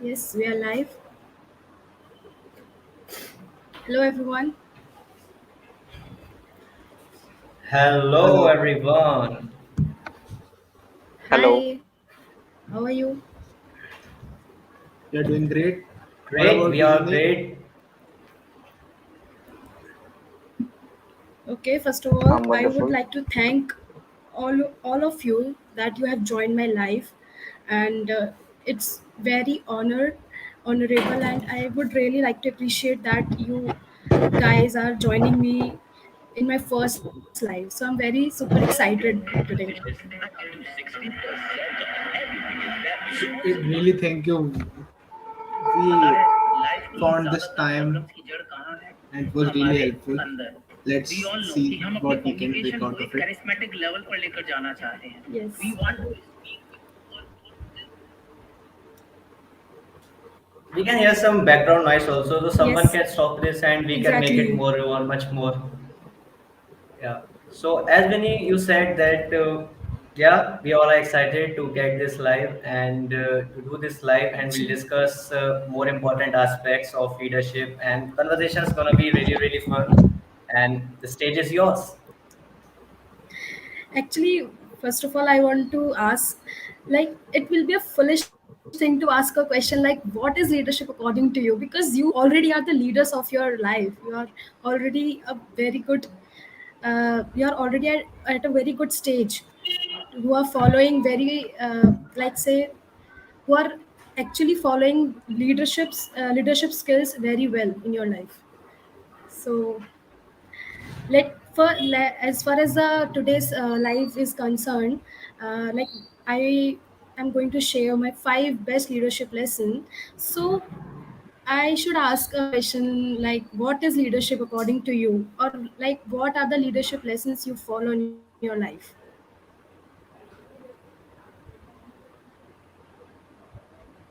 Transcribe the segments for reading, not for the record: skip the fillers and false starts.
Yes, we are live. Hello, everyone. Hello, Hello. everyone. Hello. Hi, how are you? You're doing great. What Great, about we you, are Vinay? great. Okay, first of all, I'm I would wonderful. like to thank all of you that you have joined my life, and it's very honorable, and I would really like to appreciate that you guys are joining me in my first live. So I'm very super excited today. Really, thank you. We found this time and it was really helpful. Let's see what we can take out of it. Yes, We can hear some background noise also, so someone yes, can stop this and we can make it exactly. more or much more. Yeah. So as Vinny, you said that yeah, we all are excited to get this live and to do this live, and we'll Actually, discuss more important aspects of leadership. And conversation is gonna be really really fun. And the stage is yours. Actually, first of all, I want to ask, like, it will be a foolish thing to ask a question like, what is leadership according to you? Because you already are the leaders of your life. You are already a very good, you are already at a very good stage. Who are following very, like, say, who are actually following leadership skills very well in your life. So as far as today's life is concerned, like I am going to share my five best leadership lesson. So I should ask a question like, what is leadership according to you, or like what are the leadership lessons you follow in your life?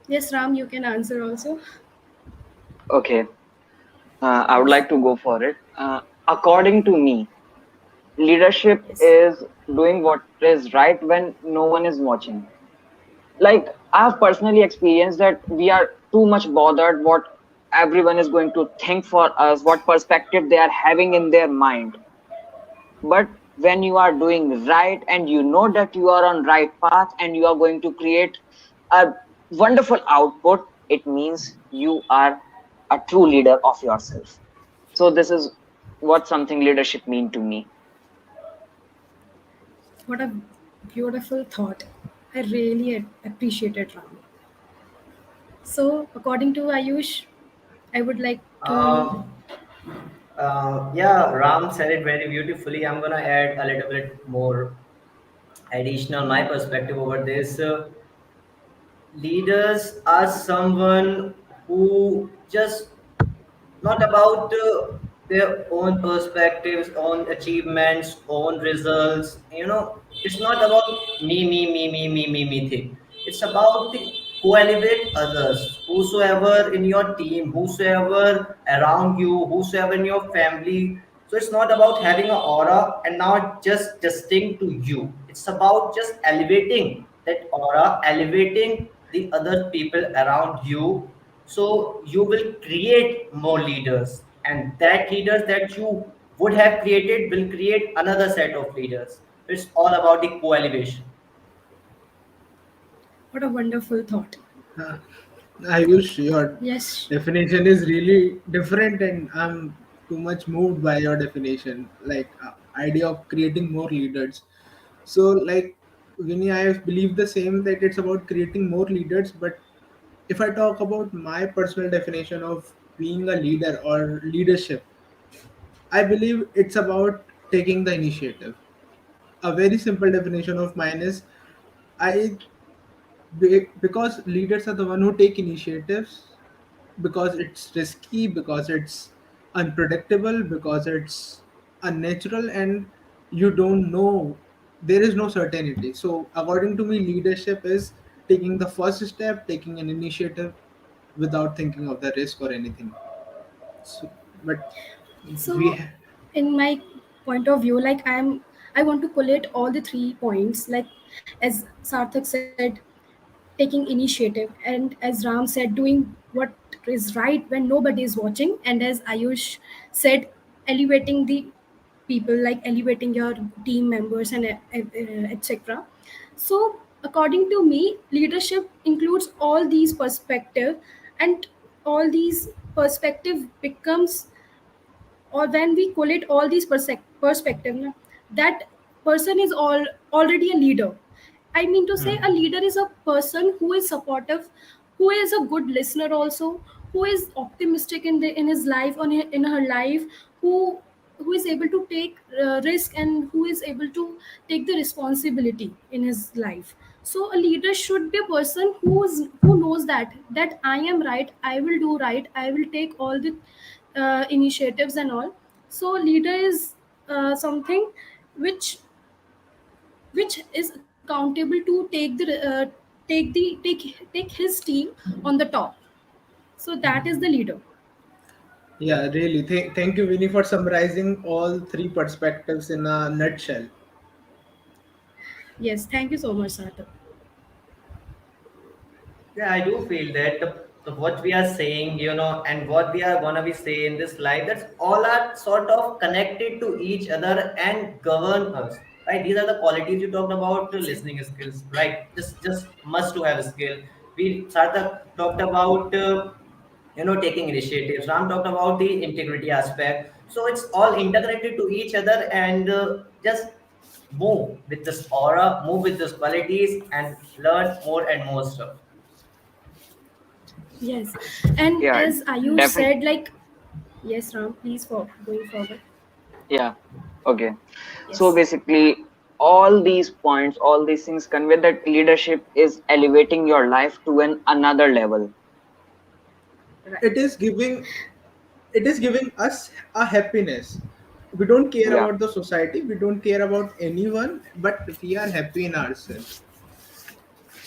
Yes, Ram, you can answer also. Okay. I would Yes, like to go for it. According to me, leadership yes. is doing what is right when no one is watching. Like, I have personally experienced that we are too much bothered what everyone is going to think for us, what perspective they are having in their mind. But when you are doing right and you know that you are on right path and you are going to create a wonderful output, it means you are a true leader of yourself. So this is what something leadership mean to me. What a beautiful thought. I really appreciate it, Ram. So, according to Ayush, I would like to. Um, yeah, Ram said it very beautifully. I'm gonna add a little bit more additional my perspective over this. Leaders are someone who just not about their own perspectives, own achievements, own results. It's not about me thing. It's about the co-elevate others, whosoever in your team, whosoever around you, whosoever in your family. So it's not about having an aura and not just distinct to you. It's about just elevating that aura, elevating the other people around you, so you will create more leaders, and that leaders that you would have created will create another set of leaders. It's all about the co-elevation. What a wonderful thought. Uh, Ayush, your Yes, definition is really different, and I'm too much moved by your definition. Like idea of creating more leaders. So, like Vinny, I believe the same that it's about creating more leaders. But if I talk about my personal definition of being a leader or leadership, I believe it's about taking the initiative. A very simple definition of mine is I because leaders are the one who take initiatives, because it's risky, because it's unpredictable, because it's unnatural, and you don't know, there is no certainty. So according to me, leadership is taking the first step, taking an initiative without thinking of the risk or anything. So, but we so, in my point of view, like I want to collate all the 3 points. Like as Sarthak said, taking initiative, and as Ram said, doing what is right when nobody is watching, and as Ayush said, elevating the people, like elevating your team members and etc. So according to me, leadership includes all these perspective, and all these perspective becomes, or when we collate all these perspective na, that person is already a leader. I mean to say, a Hmm. leader is a person who is supportive, who is a good listener also, who is optimistic in his life, in her life, who who is able to take risk, and who is able to take the responsibility in his life. So a leader should be a person who knows that I am right, I will do right, I will take all the initiatives and all. So leader is something which is accountable to take his team on the top. So that is the leader. Yeah, really. Thank you, Vinny, for summarizing all three perspectives in a nutshell. Yes, thank you so much, Sarthak. Yeah, I do feel that what we are saying, and what we are gonna be saying in this life, that's all are sort of connected to each other and govern us, right? These are the qualities you talked about, listening skills, right? Just must to have a skill. We Sarthak talked about taking initiatives. Ram talked about the integrity aspect. So it's all integrated to each other, and just move with this aura, move with these qualities, and learn more and more stuff. Yes, and Yeah, as Ayush definitely. said, like, yes, Ram, please, for going forward. Yeah. Okay. So Yes. basically, all these points, all these things convey that leadership is elevating your life to an another level. It Right. is giving it is giving us a happiness. We don't care Yeah. about the society, we don't care about anyone, but we are happy in ourselves.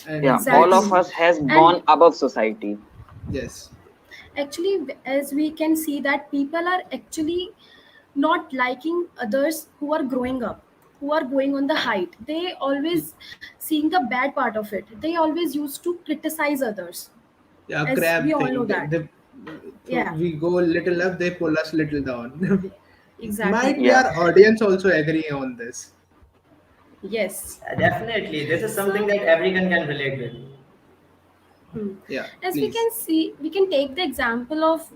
And Yeah. All that's of Exactly. us has And gone above society. yes. actually, as we can see that people are actually not liking others who are growing up, who are going on the height. They always seeing the bad part of it. They always used to criticize others, Yeah, as we crab all know thing. that. So Yeah, we go little up, they pull us little down. exactly. Might be Yeah. our audience also agree on this. Yes. Definitely, this is something So, that everyone can relate with. hmm. Yeah, As we please. can see, we can take the example of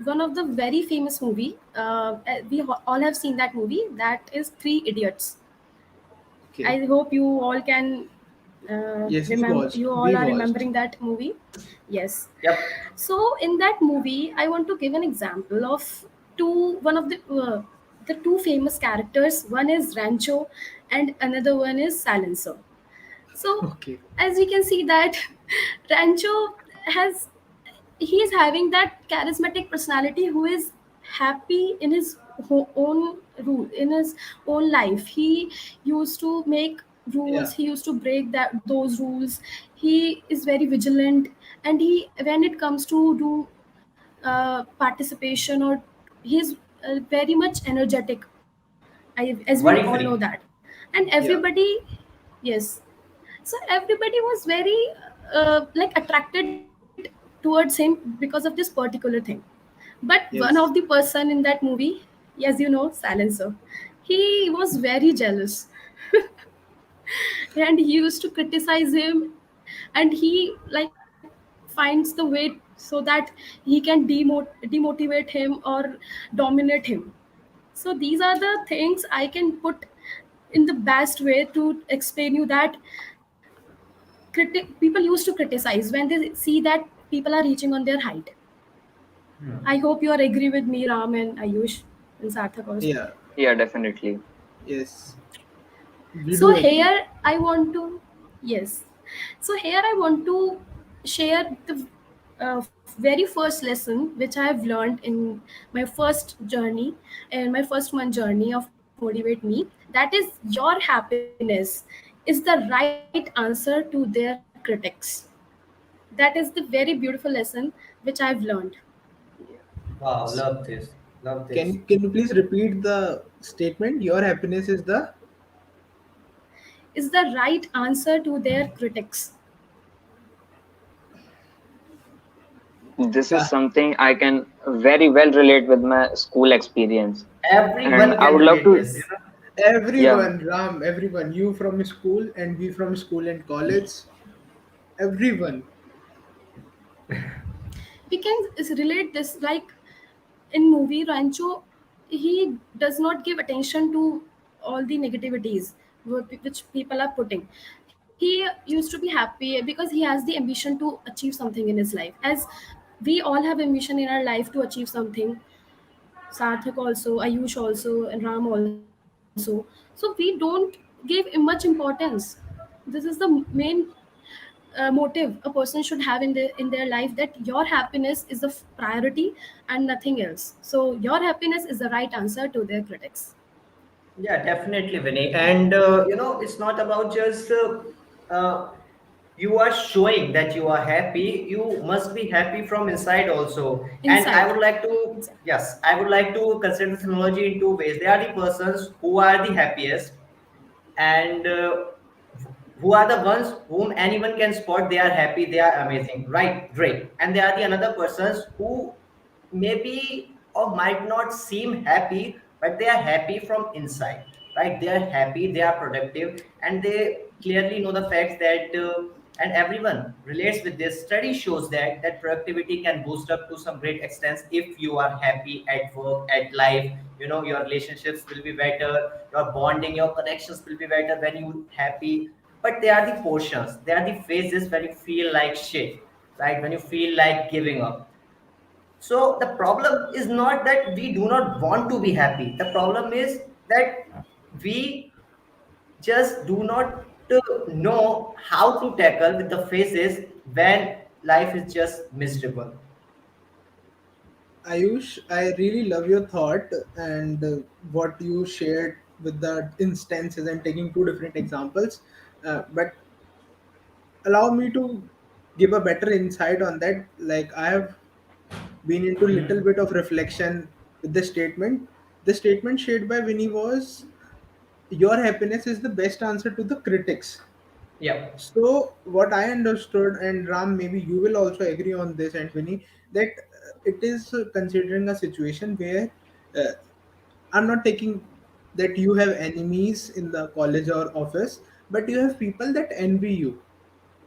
one of the very famous movie. All have seen that movie. That is Three Idiots. Okay. I hope you all can Yes, remember. You all we are watched. remembering that movie. Yes. Yep. So in that movie, I want to give an example of one of the two famous characters. One is Rancho, and another one is Silencer. So Okay. as we can see that Rancho has he is having that charismatic personality who is happy in his own rule, in his own life. He used to make rules, Yeah. he used to break those rules. He is very vigilant, and he, when it comes to do participation, or he's very much energetic. As we Worry all know free. that. And Yeah. everybody, yes, so everybody was very attracted towards him because of this particular thing. But one of the Yes. person in that movie, as you know, Silencer, he was very jealous. And he used to criticize him, and he like finds the way so that he can demotivate him or dominate him. So these are the things I can put in the best way to explain you that people used to criticize when they see that people are reaching on their height. I hope you are agree with me, Ram and Ayush and Sarthak also. Yeah. Yeah, definitely. Yes. We So do agree. here I want to, yes. So here I want to share the very first lesson which I have learned in my first journey and my first month journey of Motivate Me. That is, your happiness is the right answer to their critics. That is the very beautiful lesson which I have learned. Wow, love this. Love this. Can you please repeat the statement? Your happiness is the Is the right answer to their critics. This is Yeah, something I can very well relate with my school experience. And Everyone I can would love relate to, this, yeah, everyone, Ram, everyone. You from school and we from school and college. Everyone. We can relate this like in movie Rancho. He does not give attention to all the negativities which people are putting. He used to be happy because he has the ambition to achieve something in his life, as we all have ambition in our life to achieve something. Sarthak also, Ayush also, and Ram also. So we don't give much importance. This is the main motive a person should have in their life, that your happiness is the priority and nothing else. So your happiness is the right answer to their critics. Yeah, definitely, Vinny. And it's not about just uh, you are showing that you are happy. You must be happy from inside also. And I Inside. would like to, Exactly. yes, I would like to consider this analogy in two ways. They are the persons who are the happiest, and who are the ones whom anyone can spot. They are happy, they are amazing, right? Great. And there are the another persons who maybe or might not seem happy, but they are happy from inside, right? They are happy, they are productive, and they clearly know the facts that and everyone relates with this. Study shows that productivity can boost up to some great extent if you are happy at work, at life. Your relationships will be better, your bonding, your connections will be better when you happy. But they are the portions, they are the phases when you feel like shit, right? When you feel like giving up. So the problem is not that we do not want to be happy. The problem is that we just do not know how to tackle with the phases when life is just miserable. Ayush, I really love your thought and what you shared with the instances and taking two different examples. But allow me to give a better insight on that. Like I have been into little bit of reflection with the statement. The statement shared by Vinny was, "Your happiness is the best answer to the critics." Yep. So what I understood, and Ram, maybe you will also agree on this, and Vinny, that it is considering a situation where uh, I'm not taking that you have enemies in the college or office, but you have people that envy you.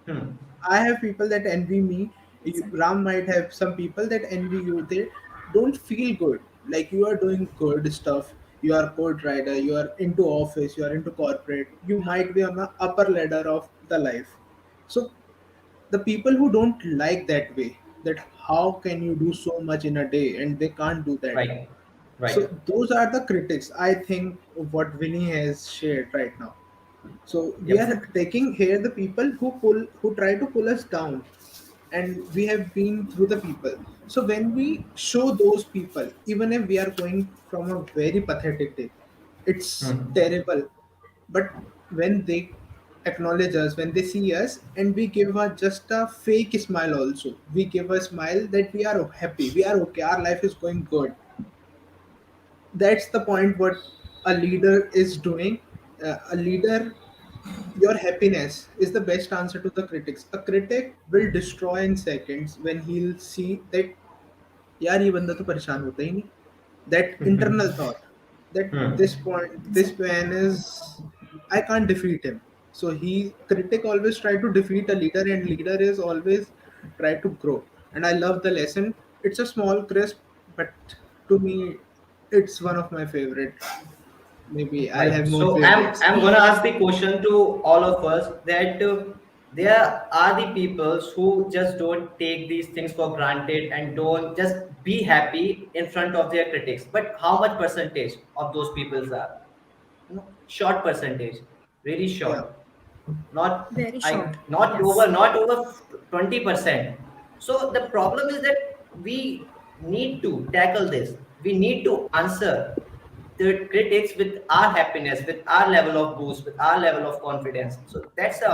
Hmm. I have people that envy me. Exactly. Ram might have some people that envy you. They don't feel good. Like you are doing good stuff. You are code writer. You are into office. You are into corporate. You might be on the upper ladder of the life. So the people who don't like that way, that how can you do so much in a day, and they can't do that. Right. So Right. those are the critics, I think, of what Vinny has shared right now. So we Yep. are taking here the people who try to pull us down, and we have been through the people. So when we show those people, even if we are going from a very pathetic day, it's Hmm. terrible. But when they acknowledge us, when they see us, and we give a just a fake smile also, we give a smile that we are happy, we are okay, our life is going good. That's the point what a leader is doing. A leader, your happiness is the best answer to the critics. A critic will destroy in seconds when he'll see that यार ये बंदा तो परेशान होता ही नहीं. That internal thought that Hmm. this point, this Exactly. man is, I can't defeat him. So he, critic always try to defeat a leader, and leader is always try to grow. And I love the lesson. It's a small crisp, but to me it's one of my favorite. Maybe I'll Right. have more So I'm favorites. I'm gonna ask the question to all of us that there are the peoples who just don't take these things for granted and don't just be happy in front of their critics. But how much percentage of those peoples are? Short percentage, really Yeah. short. Not Very I short. not over Yes. not over 20%. So the problem is that we need to tackle this. We need to answer the critics with our happiness, with our level of boost, with our level of confidence. So that's the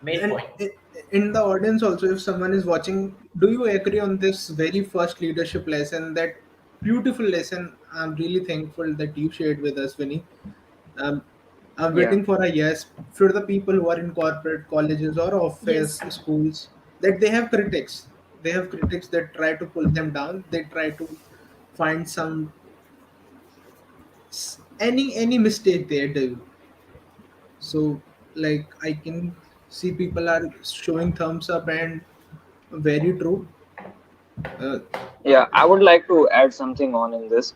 main And point. in the audience also, if someone is watching, do you agree on this very first leadership lesson, that beautiful lesson? I'm really thankful that you shared with us, Vinny. um, I'm yeah. waiting for a yes for the people who are in corporate colleges or office Yes. schools, that they have critics. they have critics that try to pull them down. They try to find any mistake they do. So like I can see people are showing thumbs up, and very true. uh, Yeah, I would like to add something on in this.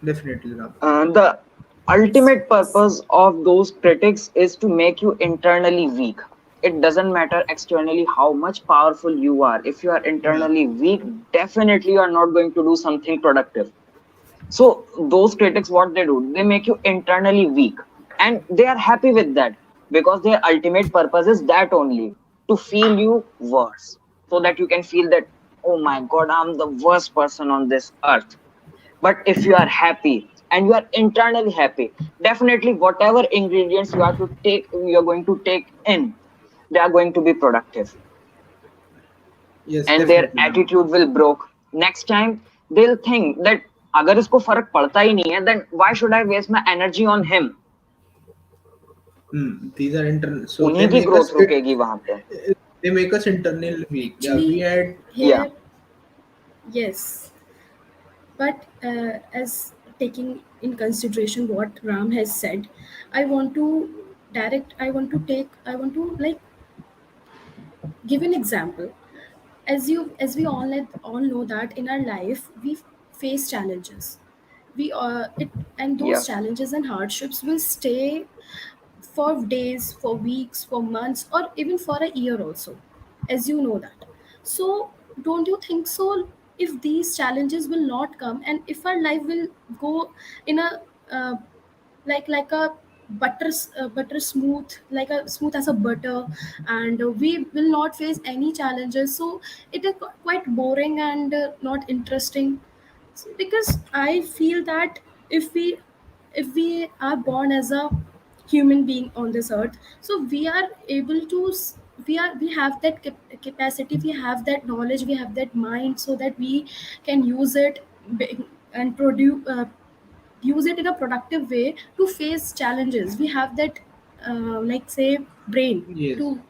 Definitely, Ram. The Yes, ultimate please. purpose of those critics is to make you internally weak. It doesn't matter externally how much powerful you are. If you are Yeah. internally weak, definitely you are not going to do something productive. So those critics, what they do, they make you internally weak, and they are happy with that because their ultimate purpose is that only, to feel you worse, so that you can feel that, oh my God, I'm the worst person on this earth. But if you are happy and you are internally happy, definitely whatever ingredients you are going to take in, they are going to be productive, Yes, and their definitely, Ram. attitude will broke. Next time they'll think that अगर इसको फर्क पड़ता ही नहीं है, then why should I waste my energy on him? These are internal, so उन्हीं की growth रुकेगी वहां पे. they make us internally weak. Yeah, we Actually, had. Yeah. here, yes, but as taking in consideration what Ram has said, I want to I want to like give an example. As we all know that in our life we face challenges. We it and those Yeah. challenges and hardships will stay for days, for weeks, for months, or even for a year also, as you know that. So don't you think so, if these challenges will not come, and if our life will go in a uh, like a butter smooth, like a smooth as a butter, and we will not face any challenges, so it is quite boring and not interesting. Because I feel that if we if we are born as a human being on this earth, so we are able to we have that capacity, we have that knowledge, we have that mind, so that we can use it and produce use it in a productive way to face challenges. We have that like say brain Yes. to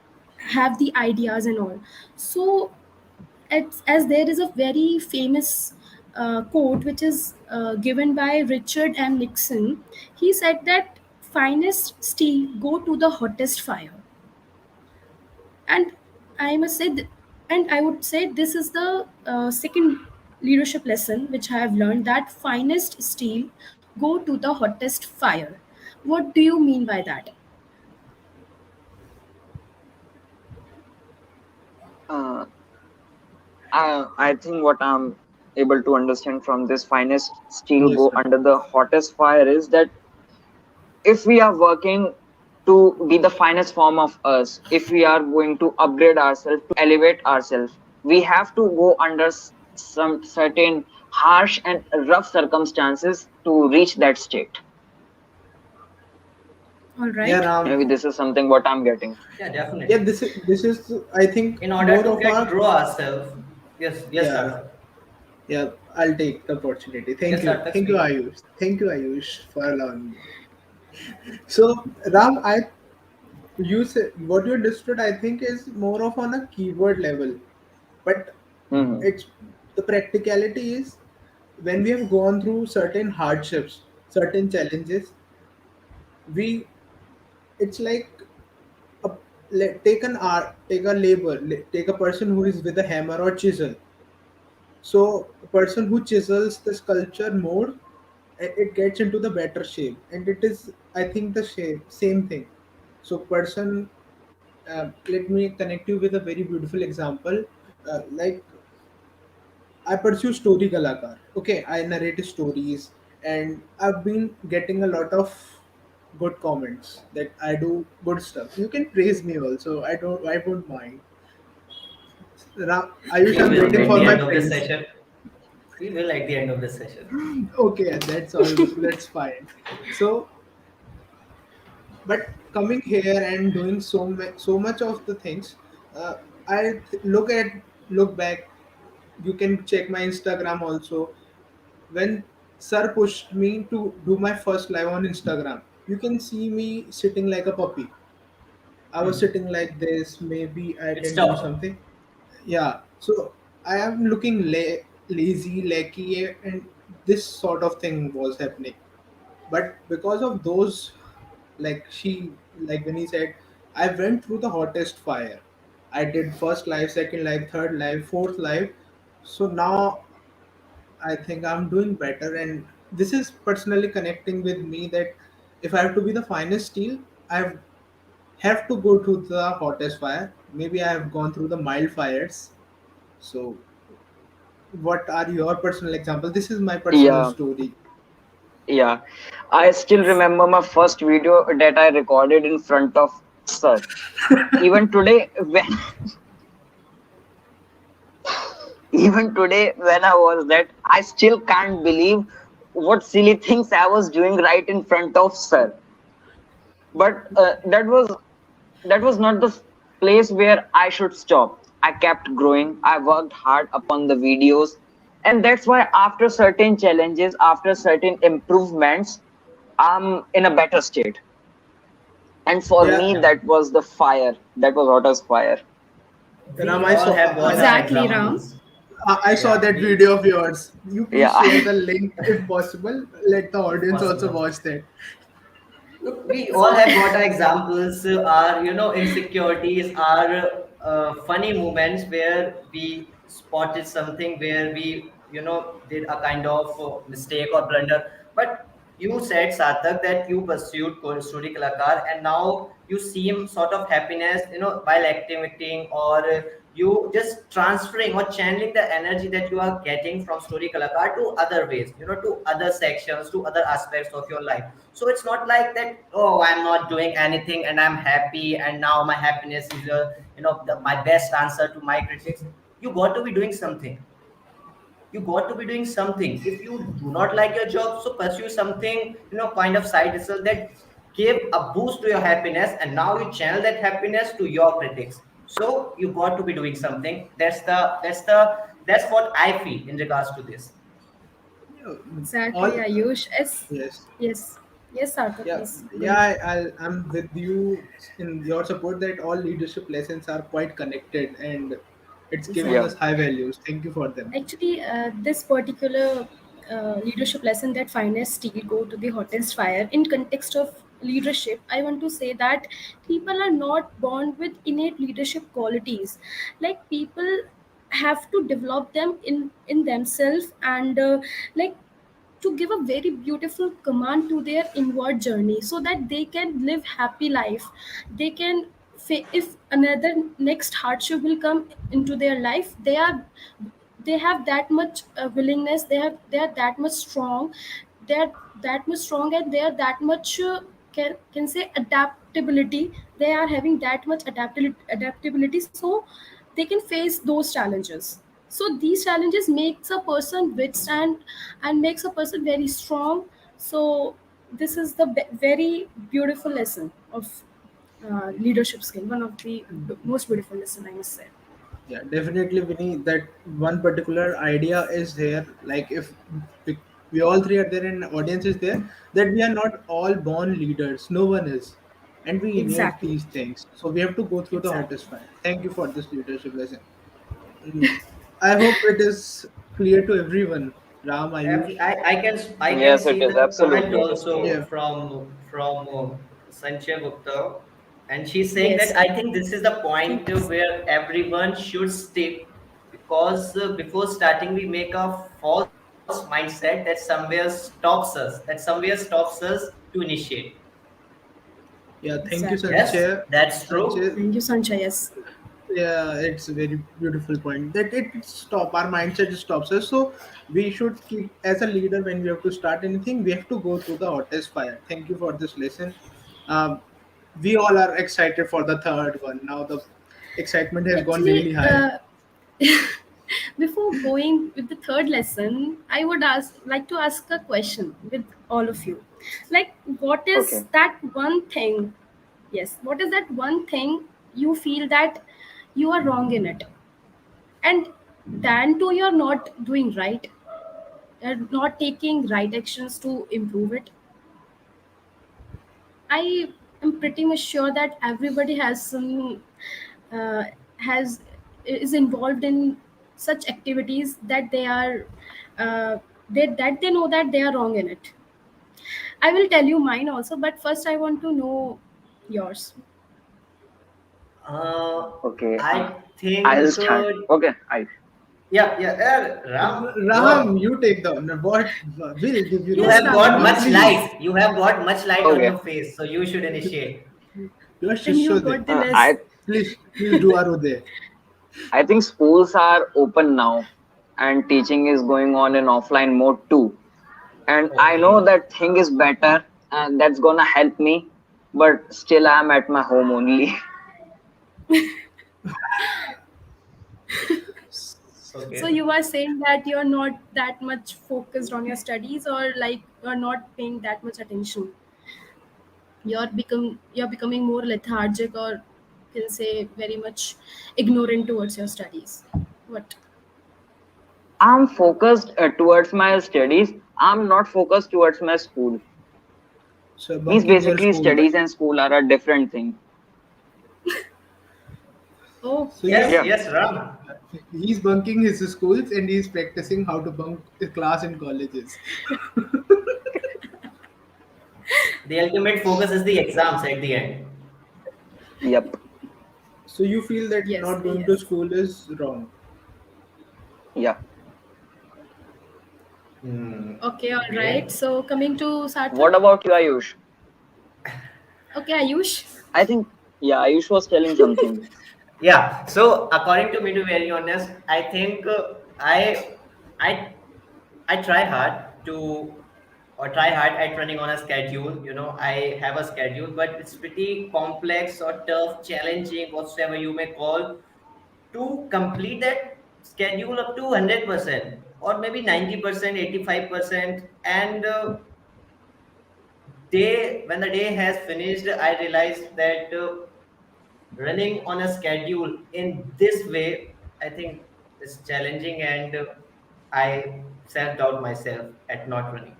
have the ideas and all. So as there is a very famous quote which is given by Richard M. Nixon. He said that finest steel go to the hottest fire. And I must say, and I would say this is the second leadership lesson which I have learned, that finest steel go to the hottest fire. What do you mean by that? uh, I think what I'm able to understand from this finest steel Yes, go Ram. under the hottest fire is that if we are working to be the finest form of us, if we are going to upgrade ourselves, to elevate ourselves, we have to go under some certain harsh and rough circumstances to reach that state. All Yeah, right. Ram. Maybe this is something what I'm getting. Yeah, Yeah, definitely. this is I think In order more to of get our. grow ourselves. Yes, yes, Yeah, Sarthak. yeah. I'll take the opportunity. Yes, Sarthak, Thank you, speak. Ayush. Thank you, Ayush, for allowing me. So, Ram, I you say what you understood. I think is more of on a keyword level, but Hmm. it's the practicality is when we have gone through certain hardships, certain challenges, we it's like a, take an art, take a labor, take a person who is with a hammer or chisel. So a person who chisels the sculpture more, it gets into the better shape, and it is, I think, the shape same thing. So person, let me connect you with a very beautiful example. Like I pursue story kalakar. Okay, I narrate stories, and I've been getting a lot of good comments that I do good stuff. You can praise me also. I won't mind. Ayush, We I'm will waiting at for the my end of this praise. session. We will at the end of this session. Okay, that's all. That's fine. So, but coming here and doing so much of the things, uh, look back. You can check my Instagram also. When sir pushed me to do my first live on Instagram, you can see me sitting like a puppy. I was Hmm. sitting like this. Maybe I It's can do tough. something. Yeah. So I am looking lazy, lackey, and this sort of thing was happening. But because of those, like when he said, I went through the hottest fire. I did first life, second life, third life, fourth life. So now I think I'm doing better, and this is personally connecting with me that if I have to be the finest steel, have to go to the hottest fire. Maybe I have gone through the mild fires. So, what are your personal examples? This is my personal Yeah, story. yeah. I still remember my first video that I recorded in front of sir. Even today, when even today when I was that, I still can't believe what silly things I was doing right in front of sir. But that was not the place where I should stop. I kept growing. I worked hard upon the videos, and that's why after certain challenges, after certain improvements, I'm in a better state. And for Yeah, me, that was the fire. That was hot as fire. Ram, We all have got our Exactly, Ram. examples. I saw Yeah, that we, video of yours. You please share Yeah. the link if possible. Let the if audience also possible. watch that. Look, we all So have got our examples, our insecurities, our funny moments where we spotted something where we did a kind of mistake or blunder. But you said, Satak, that you pursued Story Kalakar, and now you seem sort of happiness, while activating, or you just transferring or channeling the energy that you are getting from Story Kalakar to other ways, to other sections, to other aspects of your life. So it's not like that, oh, I'm not doing anything and I'm happy, and now my happiness is my best answer to my critics. You got to be doing something. You got to be doing something. If you do not like your job, so pursue something, kind of side hustle that give a boost to your happiness, and now you channel that happiness to your critics. So you got to be doing something. That's what I feel in regards to this. Yeah, exactly, all Ayush. Yes, yes. yes, yes, Sarthak, Yeah, please go yeah. ahead. I'm with you in your support that all leadership lessons are quite connected, and it's giving Yeah. us Exactly. high values. Thank you for them. Actually, this particular leadership lesson, that finest steel go to the hottest fire, in context of leadership, I want to say that people are not born with innate leadership qualities. Like, people have to develop them in themselves, and like, to give a very beautiful command to their inward journey, so that they can live happy life. They can if another next hardship will come into their life, they have that much willingness, they are that much strong, they're that much strong, and they are that much can say adaptability. They are having that much adaptability, so they can face those challenges. So these challenges makes a person withstand and makes a person very strong. So this is the very beautiful lesson of leadership skill, one of the most beautiful lesson, I must say. Yeah, definitely, Vinny. That one particular idea is here. Like, if we, we all three are there and audience is there, that we are not all born leaders. No one is, and we innate Exactly, these things. So we have to go through the exactly. hottest fire. Thank you for this leadership lesson. Mm, I hope it is clear to everyone. Ram, Ayush. I can Yes, it see is. the comment Absolutely, it is clear. also Yeah. from Sanchya Gupta, and she's saying Yes, that I think this is the point thanks. where everyone should stick, because before starting we make a false mindset that somewhere stops us to initiate. Yeah, thank you, Exactly. Yes, Sanchaya. that's true. Sanchaya, Thank you, Sancha. Yes. yeah, it's a very beautiful point that it stop our mindset just stops us. So we should keep as a leader when we have to start anything, we have to go through the hottest fire. Thank you for this lesson. Um, we all are excited for the third one. Now the excitement has gone Actually, really high. before going with the third lesson, I would like to ask a question with all of you. Like, what is Okay. that one thing? Yes, what is that one thing you feel that you are wrong in it, and then too you're not doing right, you're not taking right actions to improve it. I am pretty much sure that everybody has some uh, has is involved in such activities that they are that they know that they are wrong in it. I will tell you mine also, but first I want to know yours. Uh, Okay, I I'll think, start. Okay, I yeah, yeah, Ram, go Raham, on. you take the honor. What will give you You the Yes, have honor? got Raham, Raham, you much please. light. You have got much light on okay. your face, so you should initiate. You are and you Shishode. got the Uh, less. I Please do Arude. I think schools are open now, and teaching is going on in offline mode too. And I know Okay. that thing is better, and that's gonna help me. But still, I'm at my home only. So Okay. you are saying that you're not that much focused on your studies, or like you're not paying that much attention. You're becoming more lethargic, or can say very much ignorant towards your studies. What? I'm focused towards my studies. I'm not focused towards my school. So Means bunking your basically, school, right? studies and school are a different thing. Oh, So Yes, Yeah. yes, Ram. he's bunking his schools and he's practicing how to bunk a class in colleges. The ultimate focus is the exams at the end. Yep. So you feel that yes, not going to yes. school is wrong. Yeah. Hmm. Okay, all right. Okay. So coming to What Sarthak. about you, Ayush? Okay, Ayush. I think yeah, Ayush was telling something. Yeah. So according to me, to be very honest, I think I I try hard to or try hard at running on a schedule. I have a schedule, but it's pretty complex or tough, challenging, whatsoever you may call, to complete that schedule up to 100% or maybe 90%, 85%. And day when the day has finished, I realized that running on a schedule in this way, I think is challenging, and I self doubt myself at not running.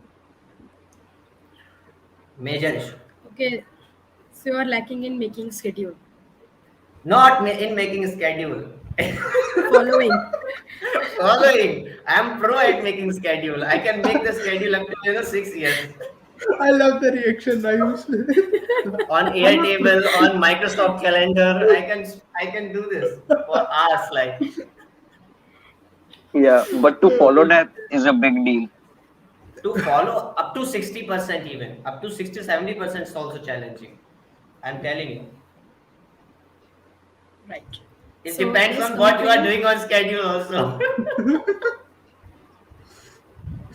Major issue. Okay, so you are lacking in making schedule, Not in making a schedule. following. Following. I'm pro at making schedule. I can make the schedule up to 6 years I love the reaction, Ayush. on I'm a pro. Airtable, on Microsoft Calendar. I can do this for hours. Like, Yeah, but to follow that is a big deal. to follow up to 60%, even up to 60 70% is also challenging. I'm telling you. Right. It So depends yes, on coming what to you are you. doing on schedule also.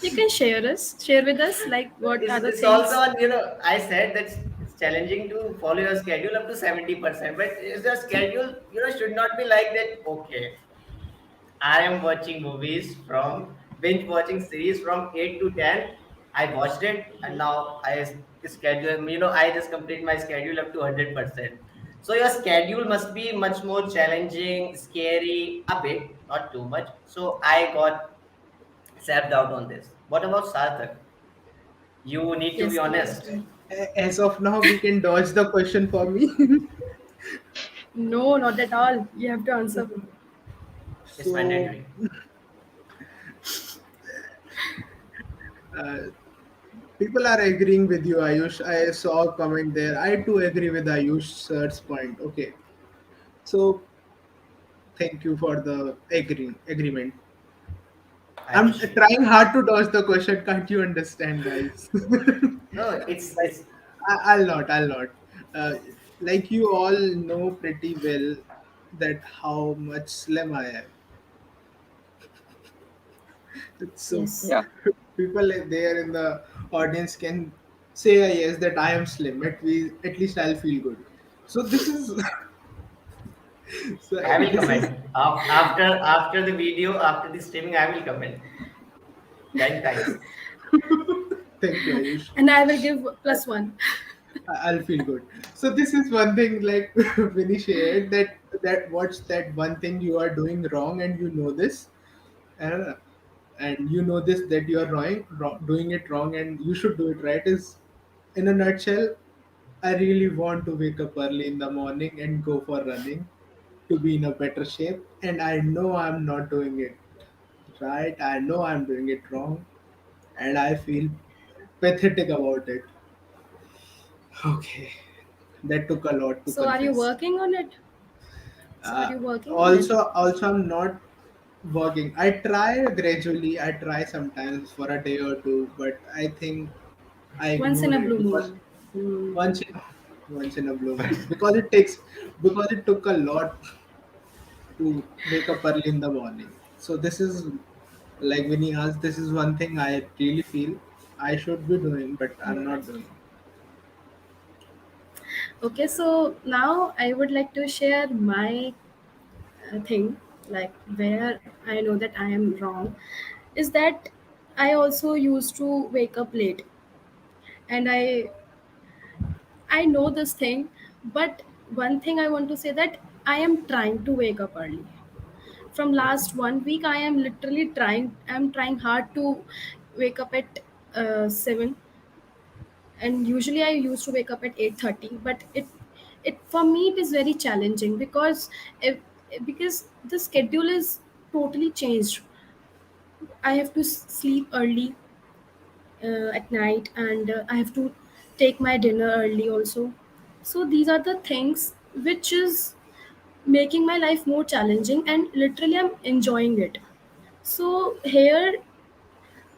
You can share with us like what it's, are the it's also things. on, I said that it's challenging to follow your schedule up to 70%, but your schedule, should not be like that. Okay, I am watching movies from binge watching series from 8 to 10. I watched it and now schedule, I just complete my schedule up to 100%. So your schedule must be much more challenging, scary, a bit, not too much. So I got self doubt on this. What about Sarthak? You need to be Yes, please. honest. As of now, we can dodge the question for me. No, not at all. You have to answer. It's So mandatory. uh, people are agreeing with you, Ayush. I saw a comment there. I too agree with Ayush sir's point. Okay, so thank you for the agreement. I I'm appreciate. trying hard to dodge the question. Can't you understand, guys? No, it's I'll not. I'll not. Uh, like you all know pretty well that how much slim I am. So Yes. Yeah. people there in the audience can say yes that I am slim. At least I'll feel good. So this is so I will this is comment. After the video, after the streaming, I will comment 10 times. thank you, Ayush. And I will give +1. I'll feel good. So this is one thing like Vinny shared that what's that one thing you are doing wrong and you know this, and you know this that you are doing it wrong and you should do it right is in a nutshell. I really want to wake up early in the morning and go for running. to be in a better shape, and I know I'm not doing it right. I know I'm doing it wrong, and I feel pathetic about it. Okay, that took a lot to So are you confess. working on it? So are Uh, you working on it? also, I'm not working. I try gradually. I try sometimes for a day or two, but I think I Once in ignore a it blue because moon. Hmm. once in, once in a blue moon, because it took a lot to wake up early in the morning. So this is like when he asked, this is one thing I really feel I should be doing, but I'm not doing. Okay, so now I would like to share my thing, like where I know that I am wrong, is that I also used to wake up late, and I know this thing, but one thing I want to say that I am trying to wake up early. From last 1 week, I am literally trying. I'm trying hard to wake up at 7, and usually I used to wake up at 8:30. But it for me it is very challenging because if, because the schedule is totally changed. I have to sleep early at night, and I have to take my dinner early also. So these are the things which is making my life more challenging, and literally I'm enjoying it. So here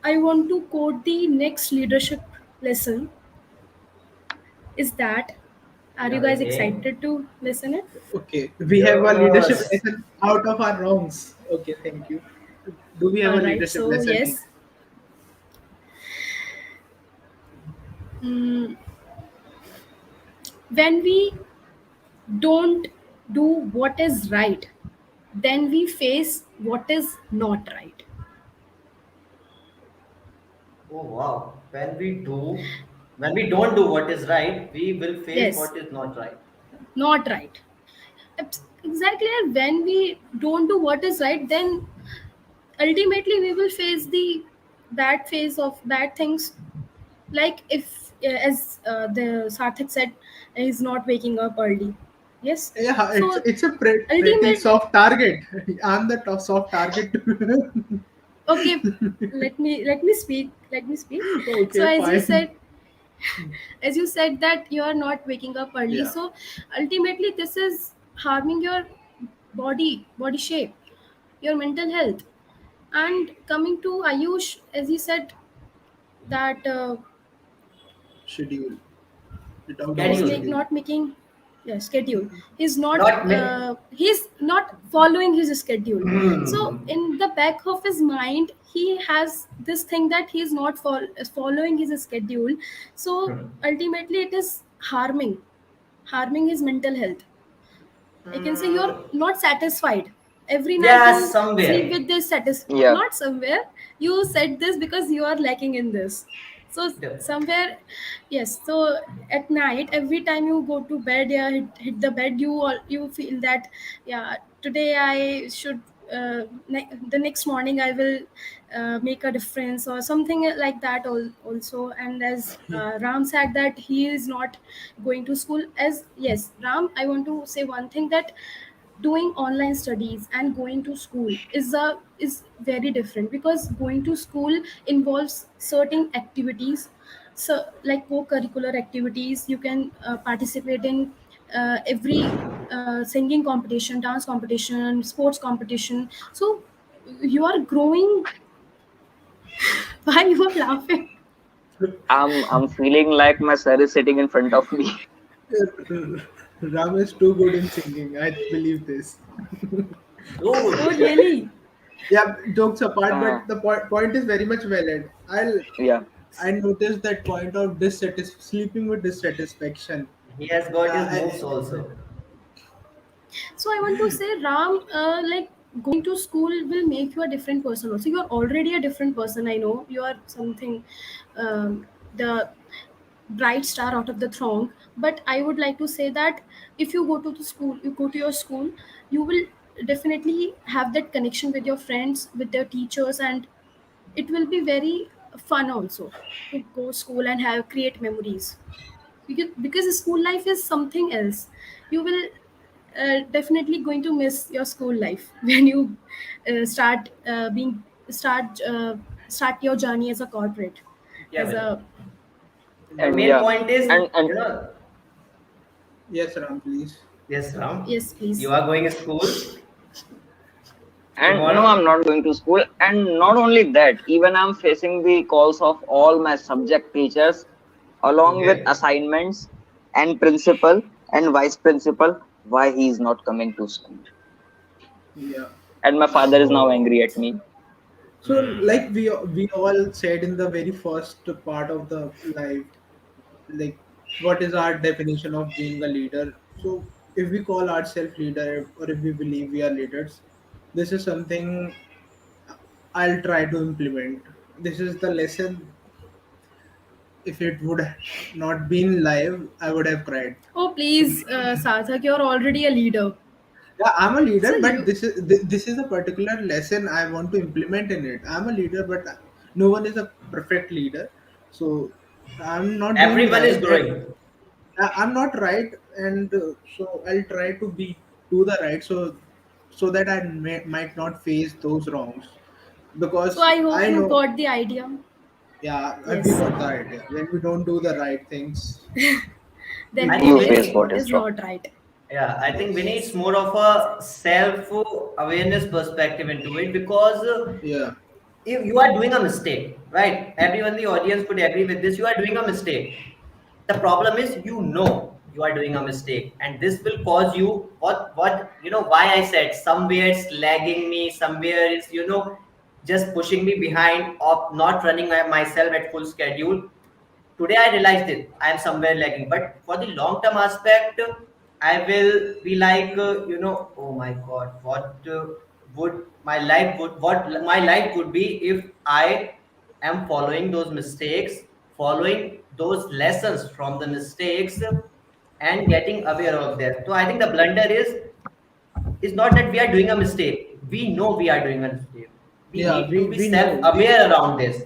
I want to quote the next leadership lesson is that, are you Yeah, guys Vinay. excited to listen it? Okay, we have a leadership Yes. lesson out of our wrongs. Okay, thank you. Do we have a All right. leadership So lesson here? yes, mm, when we don't do what is right, then we face what is not right. Oh wow. When we don't do what is right, we will face Yes, what is not right. not right. Exactly. And when we don't do what is right, then ultimately we will face the bad phase of bad things. Like if, as the Sarthak said, he's not waking up early. Yes. Yeah, So it's a pretty ultimate. soft target. I'm the soft target. Okay, let me speak. Let me speak. So Okay, as you fine. said, that you are not waking up early, Yeah. so ultimately this is harming your body shape, your mental health. And coming to Ayush, as he said that Schedule. We talked he's about Schedule. schedule. not making, yeah, schedule. Not me. He's not following his schedule. So Hmm. in the back of his mind he has this thing that he's not following his schedule. So ultimately it is harming his mental health. I can say you're Hmm. not satisfied. Every night Yes, you sleep somewhere. with this Yeah. not somewhere. You said this because you are lacking in this. So The- somewhere, yes. So at night, every time you go to bed, yeah, hit the bed, you feel that, yeah, today I should. The next morning I will make a difference or something like that also. And as Ram said that he is not going to school, as yes, Ram, I want to say one thing, that doing online studies and going to school is very different, because going to school involves certain activities, so like co-curricular activities. You can participate in every singing competition, dance competition, sports competition. So you are growing. Why you are laughing? I'm feeling like my sir is sitting in front of me. Ram is too good in singing. I believe this. Oh Dude. really? Yeah, jokes apart, Uh, but the point is very much valid. yeah. I noticed that point of sleeping with dissatisfaction. He has got his I, moves also. So I want to say, Ram, like going to school will make you a different person. Also, you are already a different person. I know you are something, the bright star out of the throng. But I would like to say that if you go to the school, you go to your school, you will definitely have that connection with your friends, with their teachers, and it will be very fun also to go school and have create memories. Because school life is something else. You will definitely going to miss your school life when you start being start your journey as a corporate, Yeah, as Vinny. a The And main yeah, point is, and you know, Yes, Ram, please. yes, Ram, yes, you please. are going to school and no, I'm tomorrow. not going to school. And not only that, even I'm facing the calls of all my subject teachers along with Okay. assignments and principal and vice principal why he is not coming to school. Yeah. And my father is now Oh. angry at me. So, Hmm. like we all said in the very first part of the life, like what is our definition of being a leader? So, if we call ourselves leader, or if we believe we are leaders, this is something I'll try to implement. This is the lesson. If it would not been live, I would have cried. Oh, So, please, Sarthak, you're already a leader. yeah, I'm a So leader, but you, this is a particular lesson I want to implement in it. I'm a leader, but no one is a perfect leader, so I'm not doing Everyone is right, and growing. I'm not right, and so I'll try to be do the right, so that might not face those wrongs, so because I hope I you know, got the idea. yeah, we Yes, got the idea. When we don't do the right things, we then I we think You face face face Vinny, what what is is wrong. not right. yeah, I think Vinny, yes, it's Yes. more of a self-awareness perspective into it because yeah, if you are doing a mistake, right? Everyone in the audience could agree with this. You are doing a mistake. The problem is you know you are doing a mistake, and this will cause you what you know why I said somewhere it's lagging me, somewhere it's just pushing me behind of not running myself at full schedule. Today I realized it, I am somewhere lagging, but for the long term aspect I will be like oh my god, would my life would what my life would be if I am following those mistakes, following those lessons from the mistakes, and getting aware of that. So I think the blunder is not that we are doing a mistake, we know we are doing a mistake, we yeah. need to be We self know aware around this.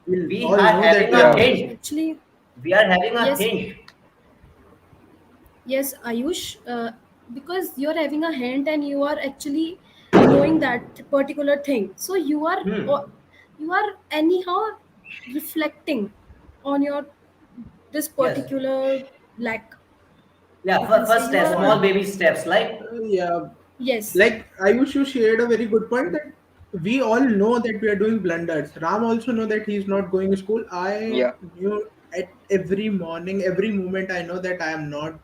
we We all are know that having we a are Yeah, doing. hint, Actually, we are having a yes, hint. yes, Ayush, because you're having a hint and you are actually knowing that particular thing. So Hmm. you are anyhow reflecting on your this Yes. particular lack. Yeah. You can say First you step, are small Point. baby steps. Like Yeah, yes. like Ayush, you shared a very good point that we all know that we are doing blunders. Ram also know that he's not going to school. I yeah, knew at every morning, every moment I know that I am not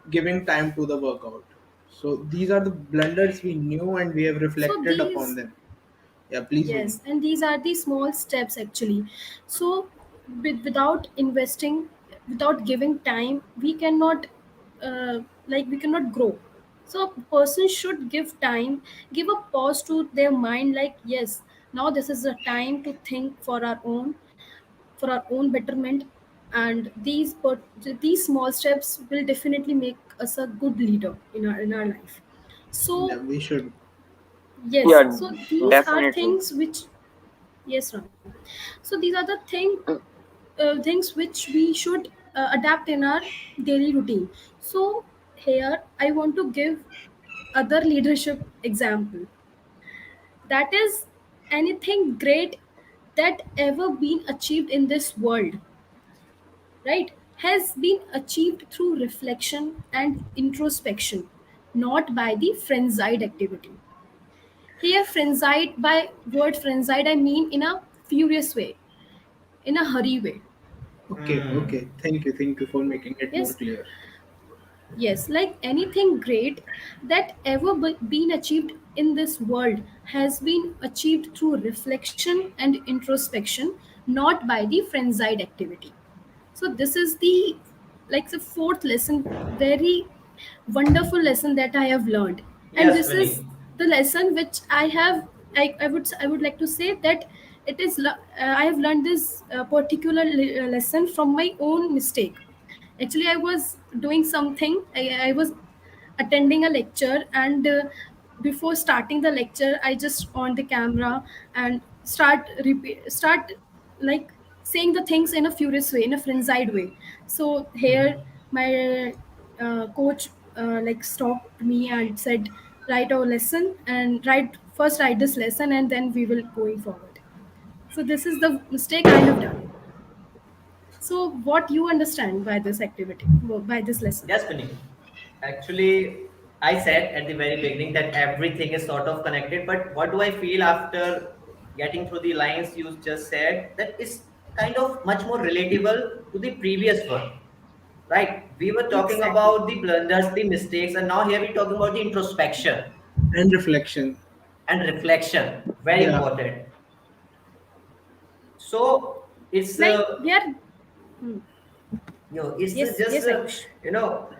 giving time to the workout. So these are the blunders we knew and we have So reflected upon these them. Yeah, please, Vinny. yes, and these are the small steps actually. So, without investing, without giving time, we cannot, we cannot grow. So, a person should give time, give a pause to their mind. Like yes, now this is a time to think for our own betterment, and these small steps will definitely make us a good leader in our life. Yeah, So we should. yes, yeah, so these are definitely. things which yes, Ram. So these are the things which we should adapt in our daily routine. So here I want to give other leadership example. That is anything great that ever been achieved in this world, right? Has been achieved through reflection and introspection, not by the frenzied activity. Here, frenzied by word frenzied, I mean in a furious way, in a hurry way. Okay, hmm. okay. Thank you for making it more Yes, clear. yes, like anything great that ever been achieved in this world has been achieved through reflection and introspection, not by the frenzied activity. So this is the like the fourth lesson, very wonderful lesson that I have learned, and Yes, this is Vinny. the lesson which I would like to say that I have learned this particular lesson from my own mistake. Actually, I was doing something. I was attending a lecture, and before starting the lecture, I just on the camera and start like saying the things in a furious way, in a frenzied way. So here, my coach like stopped me and said, write our lesson and write this lesson and then we will going forward. So this is the mistake I have done. So what you understand by this activity, by this lesson? Yes, Vinny. Actually, I said at the very beginning that everything is sort of connected, but what do I feel after getting through the lines you just said? That is kind of much more relatable to the previous one, right? We were talking Exactly. about the blunders, the mistakes, and now here we're talking about the introspection And reflection. and reflection. Very Yeah. important. So it's Like we are. Hmm. it's Yes, just yes, Ayush.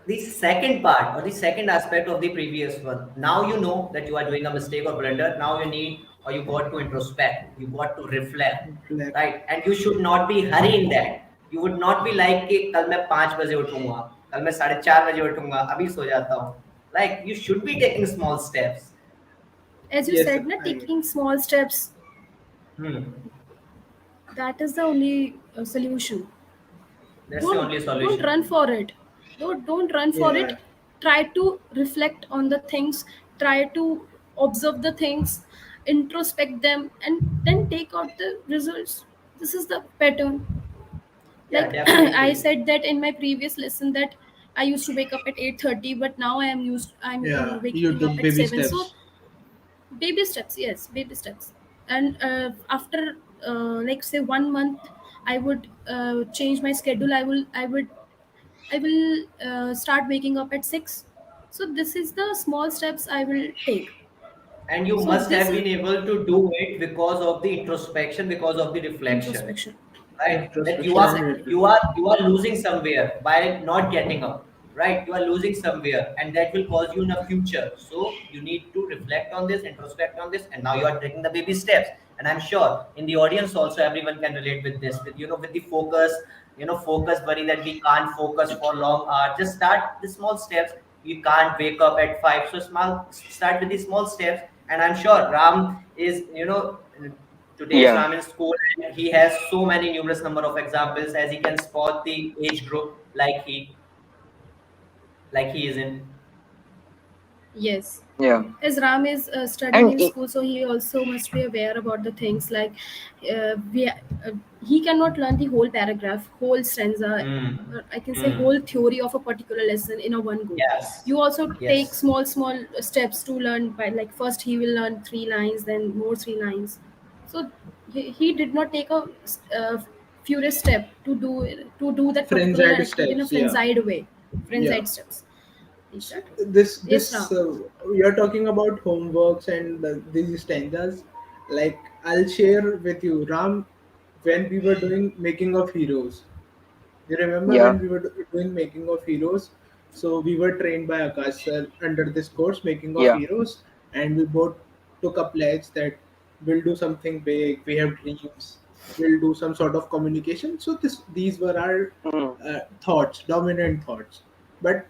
the second part or the second aspect of the previous one. Now you know that you are doing a mistake or blunder. Now you need or you got to introspect. You got to reflect, Reflect. right? And you should not be hurrying that. You would not be like कि कल मैं 5 बजे उठूंगा, कल मैं 4:30 बजे उठूंगा, अभी सो जाता हूँ. Like you should be taking small steps. As you Yes, said, na, I taking small steps, Hmm. that is the only solution. That's the don't only don't solution. run for it. Don't run for it. yeah. Try to reflect on the things, try to observe the things, introspect them, and then take out the results. This is the pattern. Yeah, Like I definitely. said that in my previous lesson that I used to wake up at 8:30, but now I'm Yeah. You waking up took at baby 7. So steps. baby steps, yes, baby steps. And after like say 1 month, I would change my schedule. I will start waking up at 6. So this is the small steps I will take. And you So must this have is been able to do it because of the introspection, because of the reflection, introspection. right? That you Introspection are and Exactly. you are losing somewhere by not getting up, right? You are losing somewhere and that will cause you in the future. So you need to reflect on this, introspect on this, and now you are taking the baby steps. And I'm sure in the audience also everyone can relate with this, with with the focus, focus worry that we can't focus for long hours. Just start the small steps. You can't wake up at 5, so small, start with the small steps. And I'm sure Ram is, today's Yeah. Ram in school, and he has so many numerous number of examples as he can spot the age group like he is in. Yes. Yeah. As Ram is studying And in school, so he also must be aware about the things like he cannot learn the whole paragraph, whole stanza, Hmm. or I can say Hmm. whole theory of a particular lesson in a one go. Yes. You also take Yes. small steps to learn by, like, first he will learn 3 lines, then more 3 lines. So he did not take a furious step to do that particular Frenzied activity in a steps. Yeah. frenzied way, Yeah. frenzied steps. So Exactly. Yes, this Ram. you're talking about homeworks and these stanzas. Like I'll share with you, Ram, when we were doing making of heroes. You remember yeah. when we were doing making of heroes? So we were trained by Akash sir under this course, making of Yeah. heroes, and we both took a pledge that we'll do something big. We have dreams. We'll do some sort of communication. So these were our Mm. thoughts, dominant thoughts. But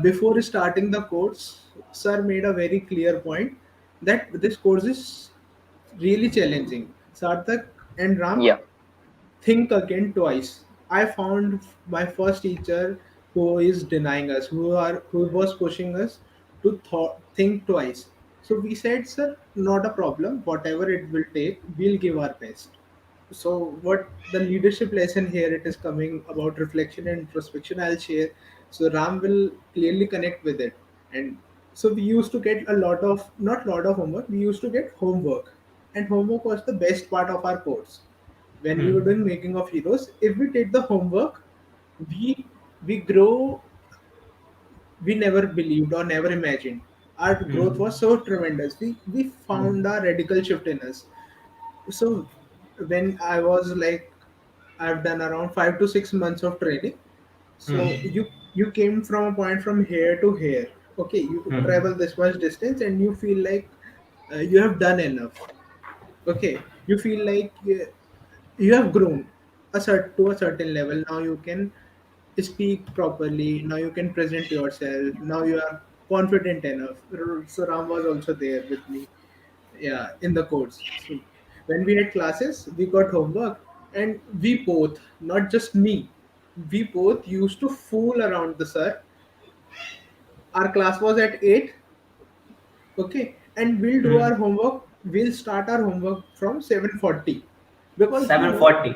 before starting the course, sir made a very clear point that this course is really challenging. Sarthak and Ram, Yeah. think again twice. I found my first teacher who is denying us, who was pushing us to think twice. So we said, sir, not a problem. Whatever it will take, we'll give our best. So what the leadership lesson here, it is coming about reflection and introspection, I'll share. So Ram will clearly connect with it. And so we used to get a lot of, not lot of homework, we used to get homework, and homework was the best part of our course. When we were Hmm. doing making of heroes, if we did the homework, we grow, we never believed or never imagined. Our growth Hmm. was so tremendous. We found Hmm. a radical shift in us. So when I was like, I've done around 5 to 6 months of training. So Hmm. you came from a point from here to here. Okay, you Hmm. travel this much distance and you feel like you have done enough. Okay, you feel like you have grown to a certain level. Now you can speak properly. Now you can present yourself. Now you are confident enough. So Ram was also there with me, yeah, in the course. So when we had classes, we got homework, and we both, not just me, we both used to fool around the sir. our class was at 8, okay, and we'll do our Hmm. homework. We'll start our homework from 7:40 because we know, 7:40.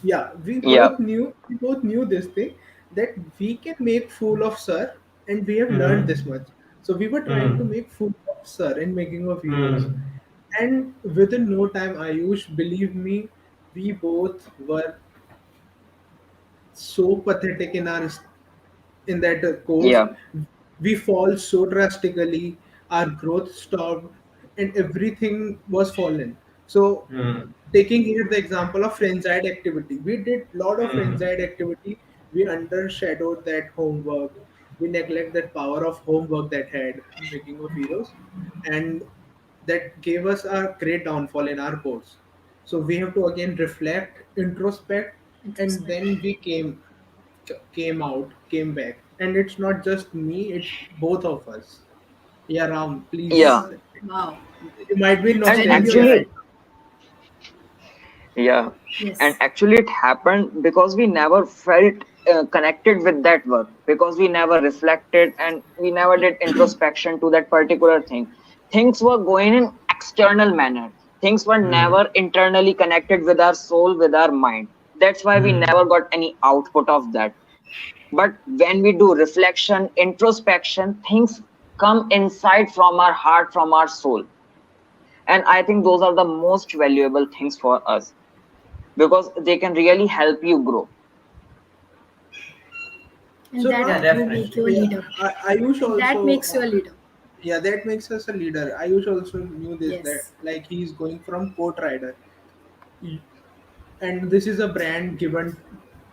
yeah, Yeah. we both knew this thing, that we can make fool of sir, and we have learned this Hmm. much. So we were trying to Hmm. make fool of sir in making of videos, Hmm. and within no time, Ayush, believe me, we both were so pathetic in that course. Yeah. We fall so drastically, our growth stopped, and everything was fallen. So, Hmm. taking here the example of frenzied activity, we did lot of Hmm. frenzied activity. We undershadowed that homework. We neglect that power of homework that had making of heroes, and that gave us a great downfall in our course. So we have to again reflect, introspect, and Introspect. then we came back. And it's not just me, it's both of us. Yeah, Ram, Yeah. please. Wow, You might be that's And very nostalgia beautiful. right actually, yeah, and Yes, actually it happened because we never felt connected with that work, because we never reflected and we never did introspection to that particular thing. Things were going in external manner. Things were Hmm. never internally connected with our soul, with our mind. That's why we Hmm. never got any output of that. But when we do reflection, introspection, things come inside from our heart, from our soul. And I think those are the most valuable things for us, because they can really help you grow. and So, that Yeah, Ram, will make you a definitely. yeah, leader. Ayush That also, makes you a leader. yeah, that makes us a leader. Ayush also knew this, that Yes, like he's going from coat rider. And this is a brand given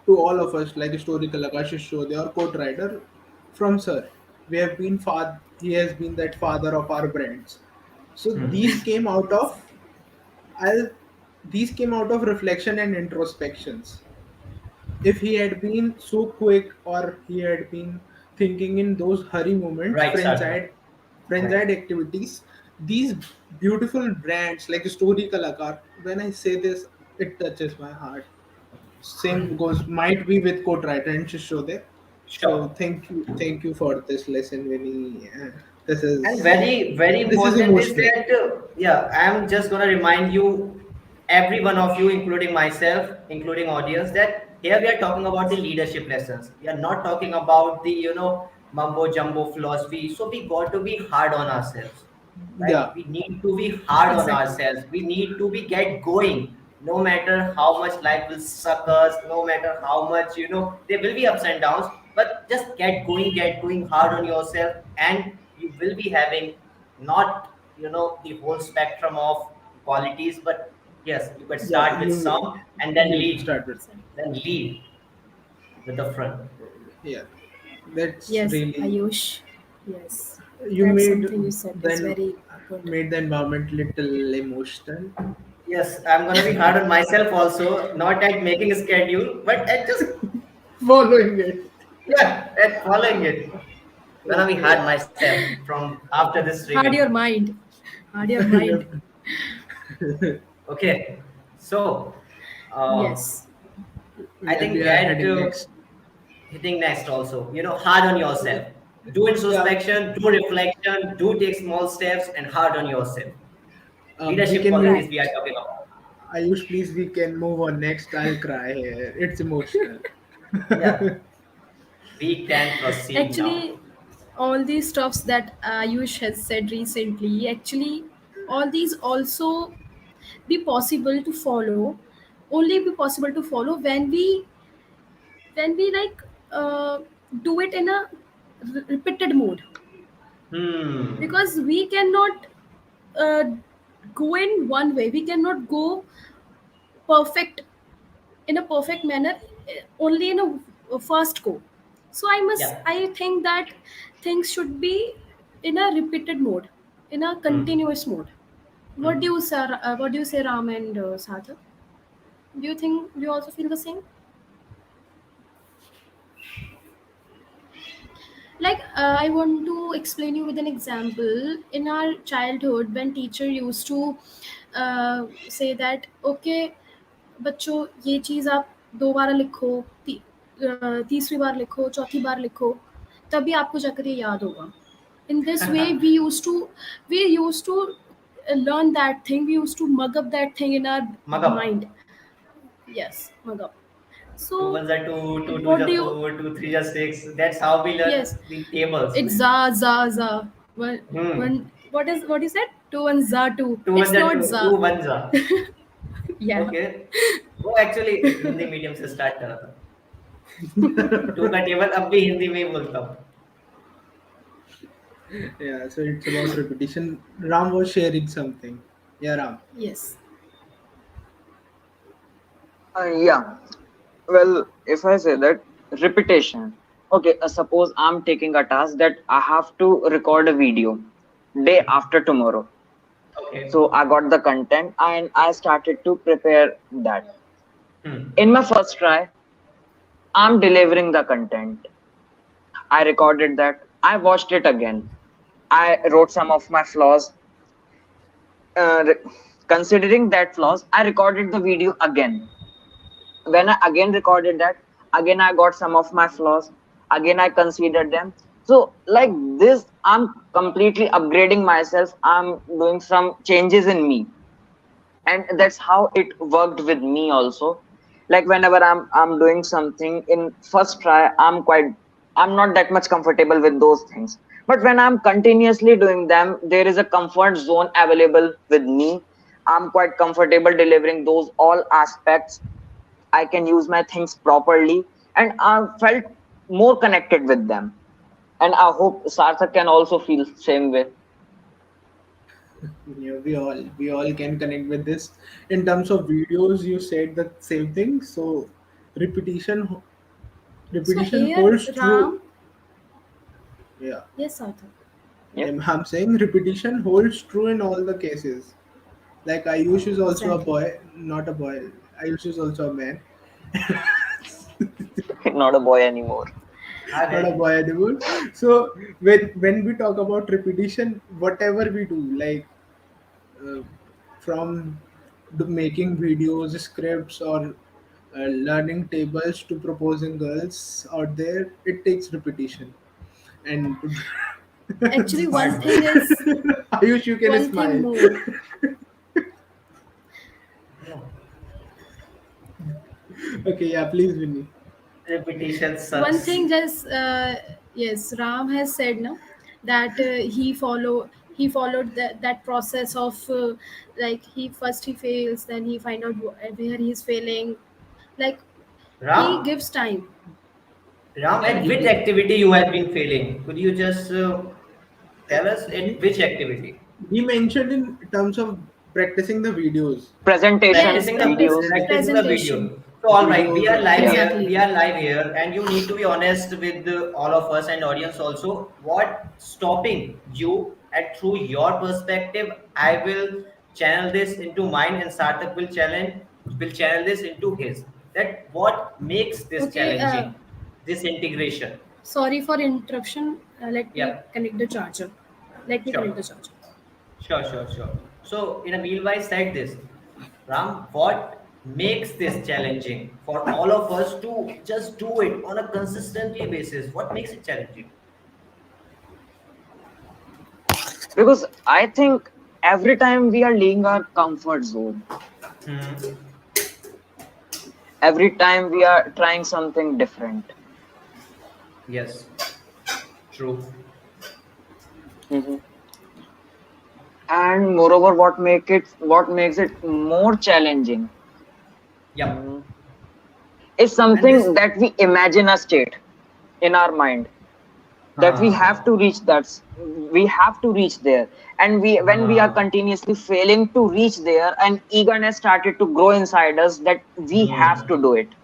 to all of us, like historical Akash show, they are coat rider from sir. We have been he has been that father of our brands. So Hmm. I'll, these came out of reflection and introspections. If he had been so quick, or he had been thinking in those hurry moments, Right, Sarthak. Right. frenzied activities, these beautiful brands like Story Kalakar, when I say this, it touches my heart. Same goes, might be with co-writer and Shishode. So Sure. thank you for this lesson, Vinny. And very, very This is important is emotional. that, yeah, I'm just going to remind you, every one of you, including myself, including audience, that here we are talking about the leadership lessons. We are not talking about the, mumbo jumbo philosophy. So we got to be hard on ourselves, right? Yeah, We need to be hard on exactly. ourselves. We need to be get going. No matter how much life will suck us, no matter how much, there will be ups and downs, but just get going hard on yourself, and you will be having not, the whole spectrum of qualities, but yes, you could yeah, start with some and you start with, then lead with the front. yeah. That's Yes, really, Ayush. Yes, you that's made something you said is then very good. made the environment little emotional. Yes, I'm gonna be hard on myself also, not at making a schedule, but at just, Following it. yeah, at following it. Gonna be hard Okay. myself from after this Hard streaming. your mind. Hard your mind. Yep. Okay, so uh, Yes. I We think are that heading next. hitting next also, hard on yourself. Do Yeah. introspection, do reflection, do take small steps, and hard on yourself. We Leadership can move. qualities Right. we are talking about. Ayush, please, we can move on next. I'll cry here. It's emotional. Yeah, we can proceed now. Actually, all these stuffs that Ayush has said recently, actually, all these also be possible to follow, only be possible to follow when we like uh, do it in a repeated mode, Hmm. because we cannot uh, go in one way, we cannot go perfect in a perfect manner only in a first go. So Yeah. I think that things should be in a repeated mode, in a Hmm. continuous mode. What do Hmm. you say, what do you say, Ram and Sarthak? Do you also feel the same? Like I want to explain you with an example. In our childhood, when teacher used to say that okay बच्चों ये चीज़ आप दो बार लिखो, तीसरी बार लिखो, चौथी बार लिखो, तभी आपको जाकर ये याद होगा. In this way, we used to learn that thing. We used to mug up that thing in our Mug up. mind. Yes, mug up. Two So ones are two, two twos what do are you? four, two threes are six. That's how we learn Yes, the tables. it's za za za. Hmm. What is that? Two and za two. Two ones It's are not two, two za. ones are. Yeah. Okay. वो actually Hindi medium से start करा था. To का table अब भी हिंदी में ही बोलता हूँ. Yeah, so it's about repetition. Ram was sharing something. Yeah, Ram. Yes. Yeah. Well, if I say that repetition, okay, suppose I'm taking a task that I have to record a video day after tomorrow. Okay. So I got the content and I started to prepare that. Hmm. In my first try, I'm delivering the content. I recorded that. I watched it again. I wrote some of my flaws. Considering that flaws, I recorded the video again. When I again recorded that, again I got some of my flaws. Again I considered them. So like this, I'm completely upgrading myself. I'm doing some changes in me, and that's how it worked with me also. Like whenever I'm doing something in first try, I'm not that much comfortable with those things. But when I'm continuously doing them, there is a comfort zone available with me. I'm quite comfortable delivering those all aspects. I can use my things properly, and I felt more connected with them. And I hope Sarthak can also feel same way. Yeah, we all can connect with this. In terms of videos, you said the same thing. So repetition So repetition here, holds true. Ram. Yeah. Yes, Arthur. Yep. I'm saying repetition holds true in all the cases. Like Ayush is also a Exactly. boy, not a boy. Ayush is also a man, Not a boy anymore. Uh not a गए. boy anymore. So when we talk about repetition, whatever we do, like uh, from making videos, scripts, or learning tables to proposing girls out there, it takes repetition. And Actually, one Hard thing work. is Ayush, you can one thing smile. more. No. Okay, yeah, please, Vinny. Repetition One sucks. thing just yes, Ram has said now that he followed that process of like he fails, then he find out where he is failing. Like he Ram, gives time. Ram, Yeah, at he which gives. activity you have been failing? Could you just tell us at He, which activity? he mentioned in terms of practicing the videos, Yes, Practicing Presentation, the videos. practicing the video. presentation. So all right, we videos are or live Yeah. something. here. Exactly. We are live here, and you need to be honest with all of us and audience also. What stopping you at through your perspective? I will channel this into mine, and Sarthak will channel this into his. That what makes this Okay. challenging? This integration. Sorry for interruption. Let me Yep. connect the charger. Let me connect Sure. the charger. Sure. So, in a meanwhile, said this, Ram, what makes this challenging for all of us to just do it on a consistently basis? What makes it challenging? Because I think every time we are leaving our comfort zone, Hmm. every time we are trying something different. Yes, true. Mhm. And moreover, what makes it more challenging Yep. mm, is And this, something that we imagine a state in our mind that we have uh, to reach we have to reach there, and we when we are uh, continuously failing to reach there, an eagerness started to grow inside us that we have to hmm. do it.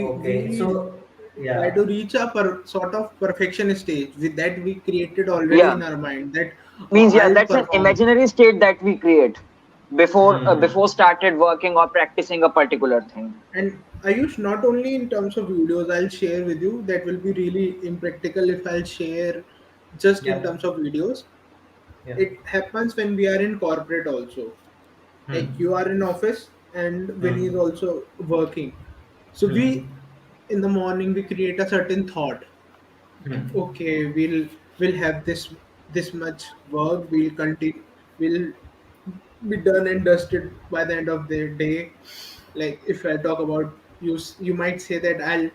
Okay, We so try yeah, to reach a sort of perfection stage with that we created already Yeah, in our mind that means yeah, I'll that's an perform. imaginary state that we create hmm. before started working or practicing a particular thing. And I use not only in terms of videos, I'll share with you that will be really impractical if I'll share just in Yep, terms of videos. yep, It happens when we are in corporate also. Like hmm. you are in office and when he's Hmm. also working. So we Hmm. in the morning we create a certain thought. Hmm. Okay, we'll we'll have this much work, we'll continue, will be done and dusted by the end of the day. Like if I talk about you, you might say that I'll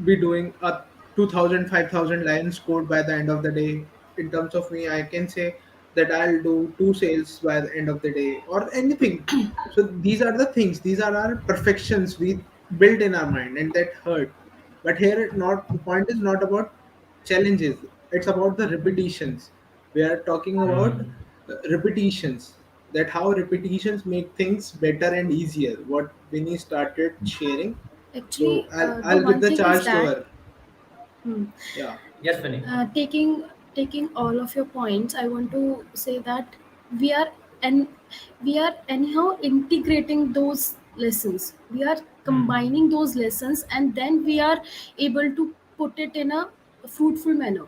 be doing a 2000, 5000 lines code by the end of the day. In terms of me, I can say that I'll do two sales by the end of the day or anything. So these are the things, these are our perfections we built in our mind and that hurt. But here, not the point is not about challenges, it's about the repetitions. We are talking about repetitions, that how repetitions make things better and easier, what Vinny started sharing. So Actually, the I'll give one the thing is charge to that, her. hmm, Yeah. Yes, Vinny. taking all of your points, I want to say that we are and we are anyhow integrating those lessons. We are combining those lessons, and then we are able to put it in a fruitful manner,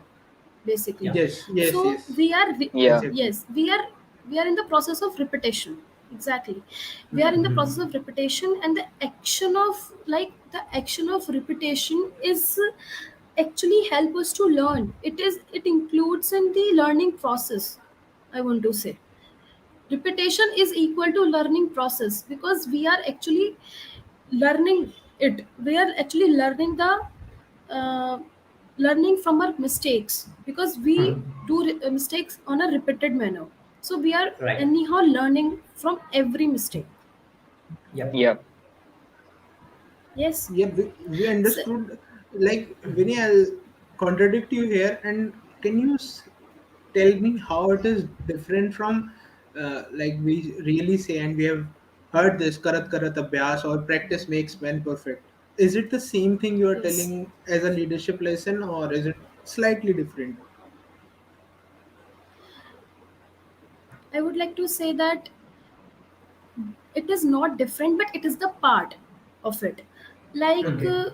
basically. Yeah. Yes, yes, So yes. Yeah. Exactly. yes, we are in the process of repetition. Exactly, we are in the Hmm. process of repetition, and the action of, like, the action of repetition is actually help us to learn. It includes in the learning process, I want to say. Repetition is equal to learning process, because we are actually learning it. We are actually learning the uh, learning from our mistakes, because we do mistakes on a repeated manner. So we are Right. anyhow learning from every mistake. Yep. Yeah. Yes. Yeah, we So, understood. Like, Vinny, I'll contradict you here. And can you tell me how it is different from, like we really say, and we have heard this, karat karat abhyas, or practice makes man perfect. Is it the same thing you are yes, telling as a leadership lesson, or is it slightly different? I would like to say that it is not different, but it is the part of it. Like, Okay.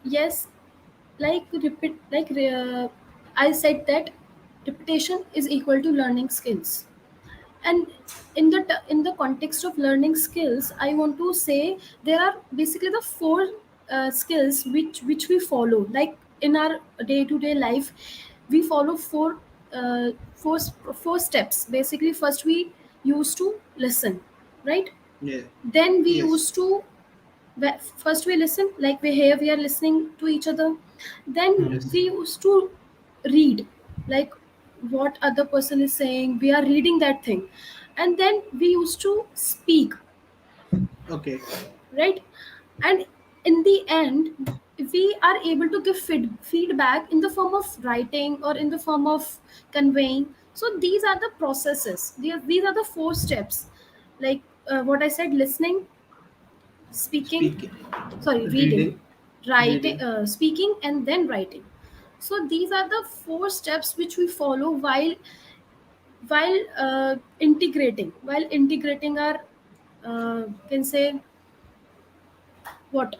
yes, I said that repetition is equal to learning skills. And in the context of learning skills, I want to say there are basically the four skills which we follow, like in our day to day life. We follow uh, four four steps. Basically, first we used to listen, right? Yeah. Then we Yes. used to first we listen, like we are listening to each other. Then Yes. we used to read, like what other person is saying, we are reading that thing. And then we used to speak, Okay. right? And in the end, we are able to give feedback in the form of writing or in the form of conveying. So these are the processes, these are the four steps, like what I said: listening, speaking, Speaking, sorry, reading, reading, writing, reading. speaking, and then writing. So these are the four steps which we follow while integrating our, can say, what,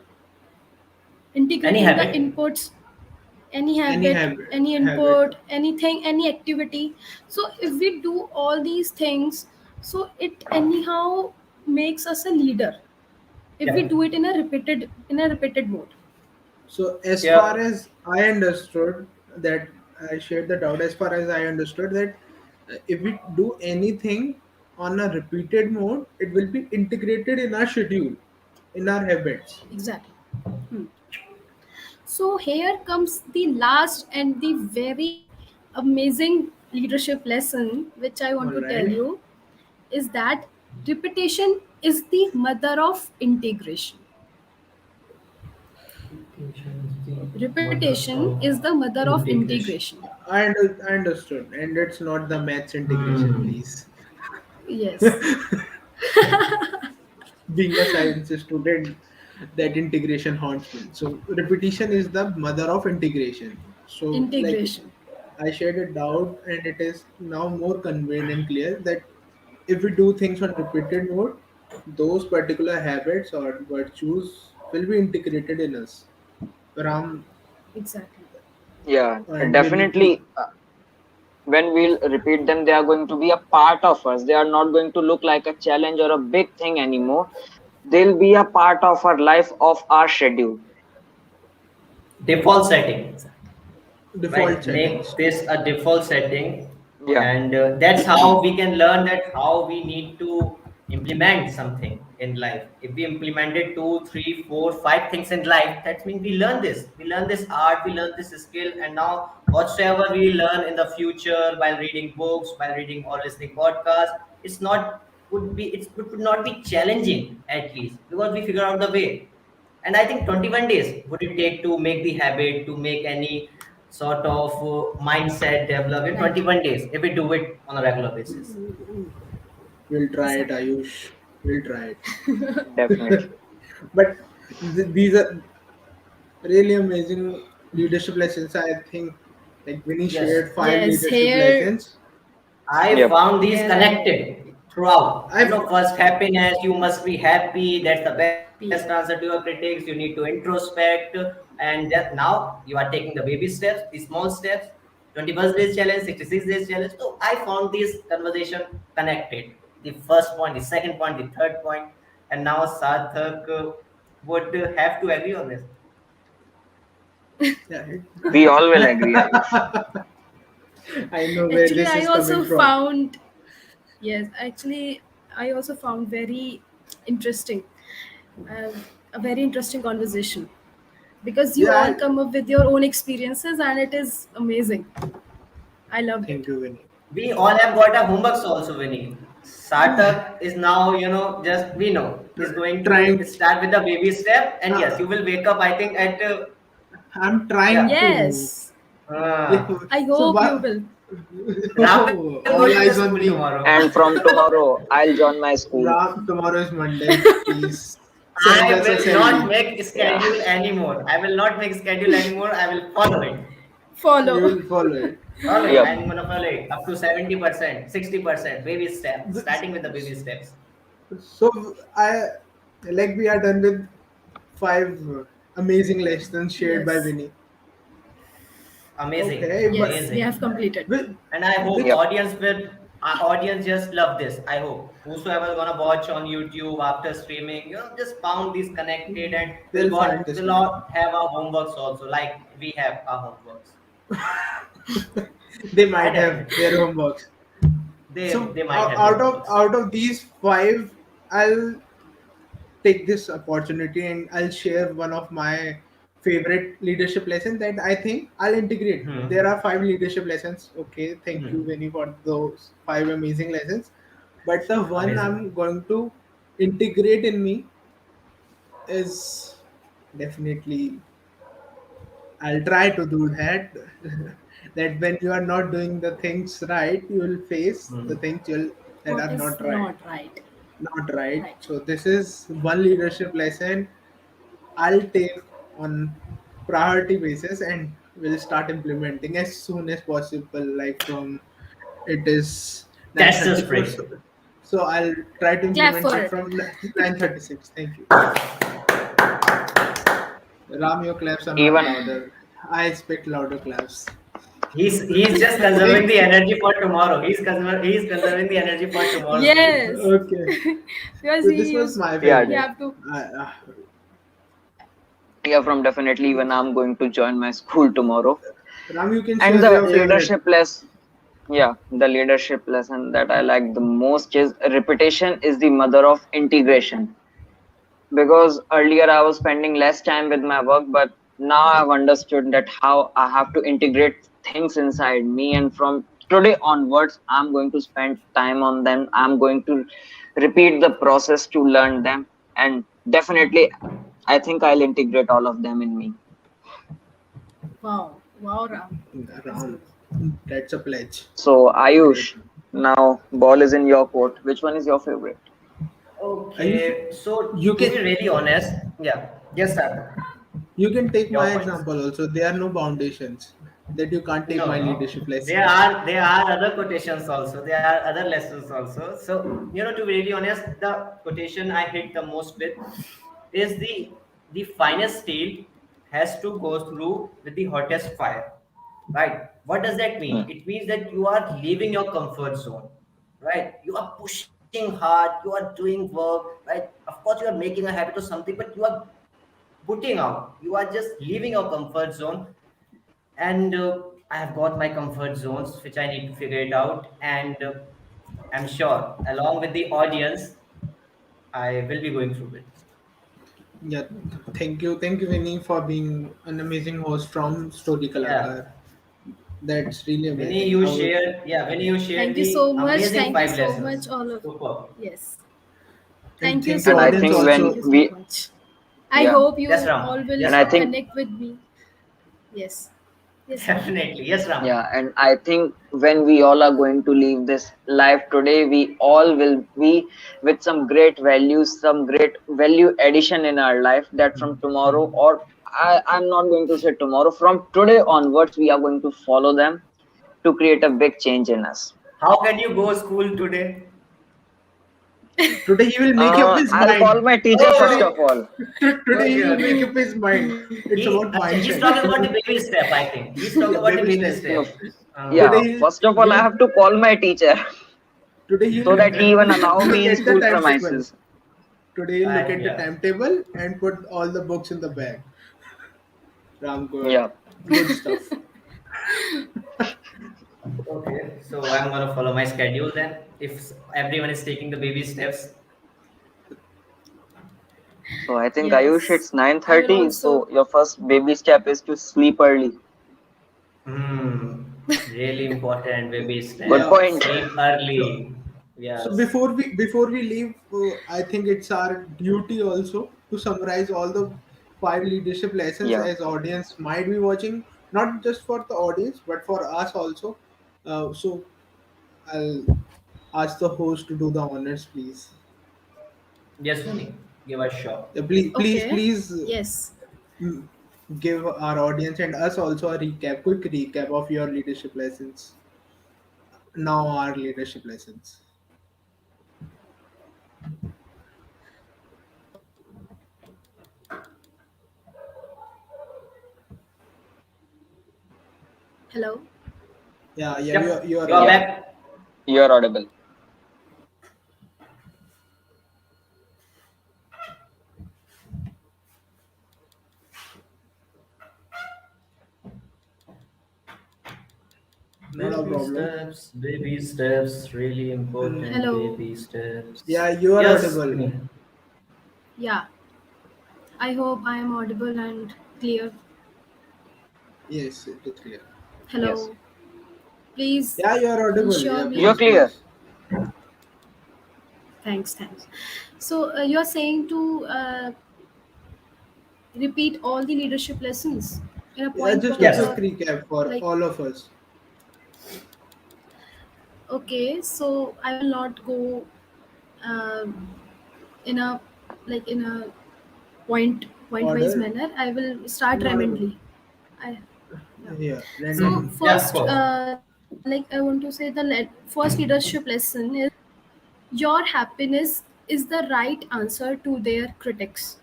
Any integrating the habit. inputs, any Any habit, any habit. input, anything, any activity. So if we do all these things, so it anyhow makes us a leader, if we Yep. do it in a repeated mode. So as far Yep. as I understood, that I shared the doubt. As far as I understood that, if we do anything on a repeated mode, it will be integrated in our schedule, in our habits. Exactly. Hmm. So here comes the last and the very amazing leadership lesson, which I want All to tell right. you, is that repetition is the mother of integration. Repetition is the mother Repetition of is the mother of integration. integration. I understood, and it's not the maths integration, Hmm. please. Yes, Being a science student, that integration haunts me. So repetition is the mother of integration. So like integration. I shared a doubt, and it is now more convenient and clear that if we do things on repeated mode, those particular habits or virtues will be integrated in us. Ram Exactly. Yeah. and Vinny, please. Definitely. When we'll repeat them, they are going to be a part of us. They are not going to look like a challenge or a big thing anymore. They'll be a part of our life, of our schedule. Default setting. default right? settings Make to. this a default setting, Yeah. and that's how we can learn that how we need to implement something in life. If we implemented two, three, four, five things in life, that means we learn this art, we learn this skill, and now whatsoever we learn in the future while reading books, while reading or listening podcasts, it's not it would not be challenging, at least because we figure out the way. And I think 21 days would it take to make the habit, to make any sort of mindset develop in Right. 21 days if we do it on a regular basis. We'll try it, Exactly. Ayush. We'll try it. Definitely. But these are really amazing leadership lessons. I think like Vinny Yes, shared five Yes, leadership here. lessons. I Yep. found these Here I connected throughout. I've First happiness, you must be happy. That's the best answer to be. your critics. You need to introspect, and that now you are taking the baby steps, the small steps. 21st days challenge, 66 days challenge. So I found this conversation connected. The first point, the second point, the third point, and now Sarthak would have to agree on this. yeah, We all will agree, Ayush. I know where Actually, this I is coming also from. found, yes, actually, I also found very interesting, uh, a very interesting conversation because you Yeah, all come up with your own experiences and it is amazing. I loved it. thank you, Vinny. We all have got our homeworks also, Vinny. Sarthak is now, just we know is going to Trying. start with the baby step, and yes, Uh, you will wake up. I think at I'm trying yeah. to. Yes, Yeah. Uh, I So hope you what? will. Ram will go to the All school eyes on tomorrow. me. And from tomorrow, I'll join my school. Ram, tomorrow is Monday. Please I send us a will not selfie. make Yeah. schedule anymore. I will not make schedule anymore. I will follow it. You Follow. will follow it. Follow it. Yep. I'm gonna follow it up to 70%, 60%. Baby steps. Starting with the baby steps. So I like we are done with five amazing lessons shared by Yes, Vinny. Amazing, Okay, but yes, we amazing. have completed. which, And I hope which Yep. audience just love this. I hope whosoever gonna watch on YouTube after streaming, just found these connected, and they'll find this will all connection. have our homeworks also, like we have our homeworks. They I might have definitely their homeworks. So they might have their homeworks. out of these five, I'll take this opportunity and I'll share one of my favorite leadership lessons that I think I'll integrate. Hmm. There are five leadership lessons. Okay, thank you, Hmm. Vinny, for those five amazing lessons. But the one Amazing. I'm going to integrate in me is definitely I'll try to do that. That when you are not doing the things right, you will face Hmm. the things you'll that What are is not right. not right? Not right. Right. So this is one leadership lesson I'll take on priority basis and will start implementing as soon as possible. Like from it is That's the 9:34, spirit. so I'll try to Clap implement for it it. from 9:36. Thank you. Ram, your claps are not Even louder. I expect louder claps. He's just conserving Thank the you. energy for tomorrow. He's conserving the energy for tomorrow's stream. Yes, Okay, because so this was my yeah, he favorite. have to. I, uh, yeah, from definitely even I'm going to join my school tomorrow. Ram, you can And share the your favorite. leadership yeah, the leadership lesson that I like the most is repetition is the mother of integration. Because earlier I was spending less time with my work, but now I've understood that how I have to integrate things inside me, and from today onwards I'm going to spend time on them. I'm going to repeat the process to learn them, and definitely I think I'll integrate all of them in me. Wow, wow, Ram. That's Ram, good. that's a pledge. So Great. Ayush, now ball is in your court. Which one is your favorite? Ayush, Okay, so you to be can really honest, yeah, yes, sir. you can take Your my points. example also. There are no foundations that you can't take No, my no. leadership There lessons. are there are other quotations also. There are other lessons also. So to be really honest, the quotation I hit the most with is the finest steel has to go through with the hottest fire. Right? What does that Hmm. mean? It means that you are leaving your comfort zone. Right? You are pushing hard. You are doing work. Right? Of course, you are making a habit or something, but you are putting out. You are just leaving your comfort zone, and I have got my comfort zones which I need to figure it out, and I'm sure along with the audience I will be going through it. Yeah, thank you, Vinny, for being an amazing host from Story Yeah, Kalakar. That's really Vinny, amazing. you I would, shared, yeah, Vinny, you shared Thank you the so much. amazing Thank you five so lessons. much, all of. Super. Yes. and Thank you thank And you, so I audience much. think Thank when also. you so we, much. I yeah, hope Yes, you Ram. all will and Yes, I Ram. think connect with me. Yes. Yes, Ram. Definitely. Yes, Ram. Yeah, and I think when we all are going to leave this life today, we all will be with some great values, some great value addition in our life that from tomorrow, or I'm not going to say tomorrow, from today onwards, we are going to follow them to create a big change in us. How can you go school today? Today he will make up his I'll call mind. my teacher first Today, of Oh, all. today he okay, will make okay. up his mind. It's about He's mindset. talking about the baby step, I think. He's talking Yeah, about the baby baby step. No, step. yeah, Today first of all, I he'll have to call my teacher today so he'll that he even allow look me in at the school timetable. premises. Today he'll look at the Yeah. timetable and put all the books in the bag. Ram, good, Yeah. good stuff. Okay, so I'm gonna follow my schedule then. If everyone is taking the baby steps. So I think Ayush, Yes. it's I will 9:30. also. So your first baby step is to sleep early. Hmm. Really important baby Good Yeah. step. point. Sleep So early. so Yes. before we leave, I think it's our duty also to summarize all the five leadership lessons Yeah. as audience might be watching, not just for the audience but for us also. So I'll ask the host to do the honors, please. Yes, Vinny. Give us shot. Okay. Please Yes. mm, give our audience and us also a quick recap of your leadership lessons. Now our leadership lessons. Hello. Yeah, yeah, Yep. you are You are Yeah. audible. back. You're audible. Not a problem. Baby steps, really Mm, important Hello. baby steps. yeah, you are Yes, audible. Vinny. Yeah. I hope I am audible and clear. Yes, it is clear. Yes. Hello. Please Yeah, you are audible. ensure Yeah, me. You're please, clear. please. Thanks. Thanks. So you're saying to repeat all the leadership lessons in a Yeah, point just a wise, Yes. quick or recap for like. all of us. Okay, so I will not go um in a in a point wise Order. manner. I will start Not a randomly. I Yeah. yeah, So randomly. Yeah, of first, course. I want to say the first leadership lesson is your happiness is the right answer to their critics.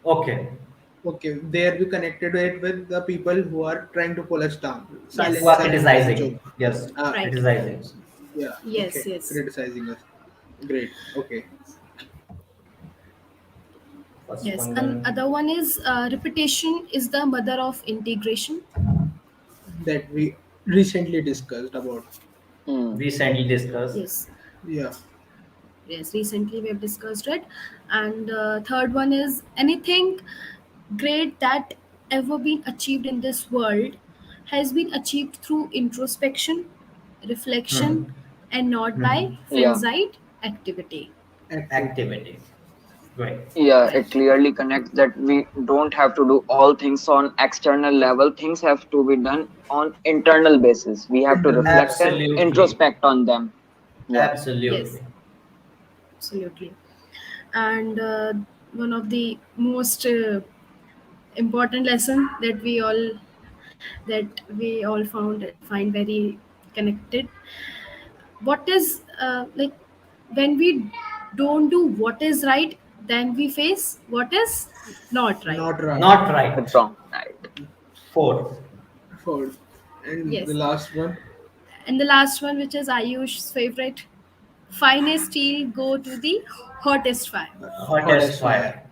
Okay. Okay, there we connected it with the people who are trying to pull us down. Who Yes. are Silence and criticizing? joke. Yes, Ah, Right. criticizing. yeah. Yes. Okay, Yes. criticizing us. Great. Okay, First Yes. one And done. other one is repetition is the mother of integration. that we recently discussed about. Hmm. Recently discussed. Yes. Yeah, Yes. Recently we have discussed it. And third one is anything great that ever been achieved in this world has been achieved through introspection, reflection, Hmm. and not by Hmm. Yeah. frenzied activity. activity. Activity. Great. Yeah, Right. it clearly connects that we don't have to do all things on external level. Things have to be done on internal basis. We have to Internal reflect basis. and Absolutely. introspect on them. Yeah. Yes, Absolutely. absolutely. And one of the most important lesson that we all find very connected. What is when we don't do what is right, then we face what is not right. Not right. Not It's right. wrong. Right. Four. Four. And the Yes. last one, And the last one, which is Ayush's favorite, finest steel go to the hottest fire. Hottest hottest fire. fire.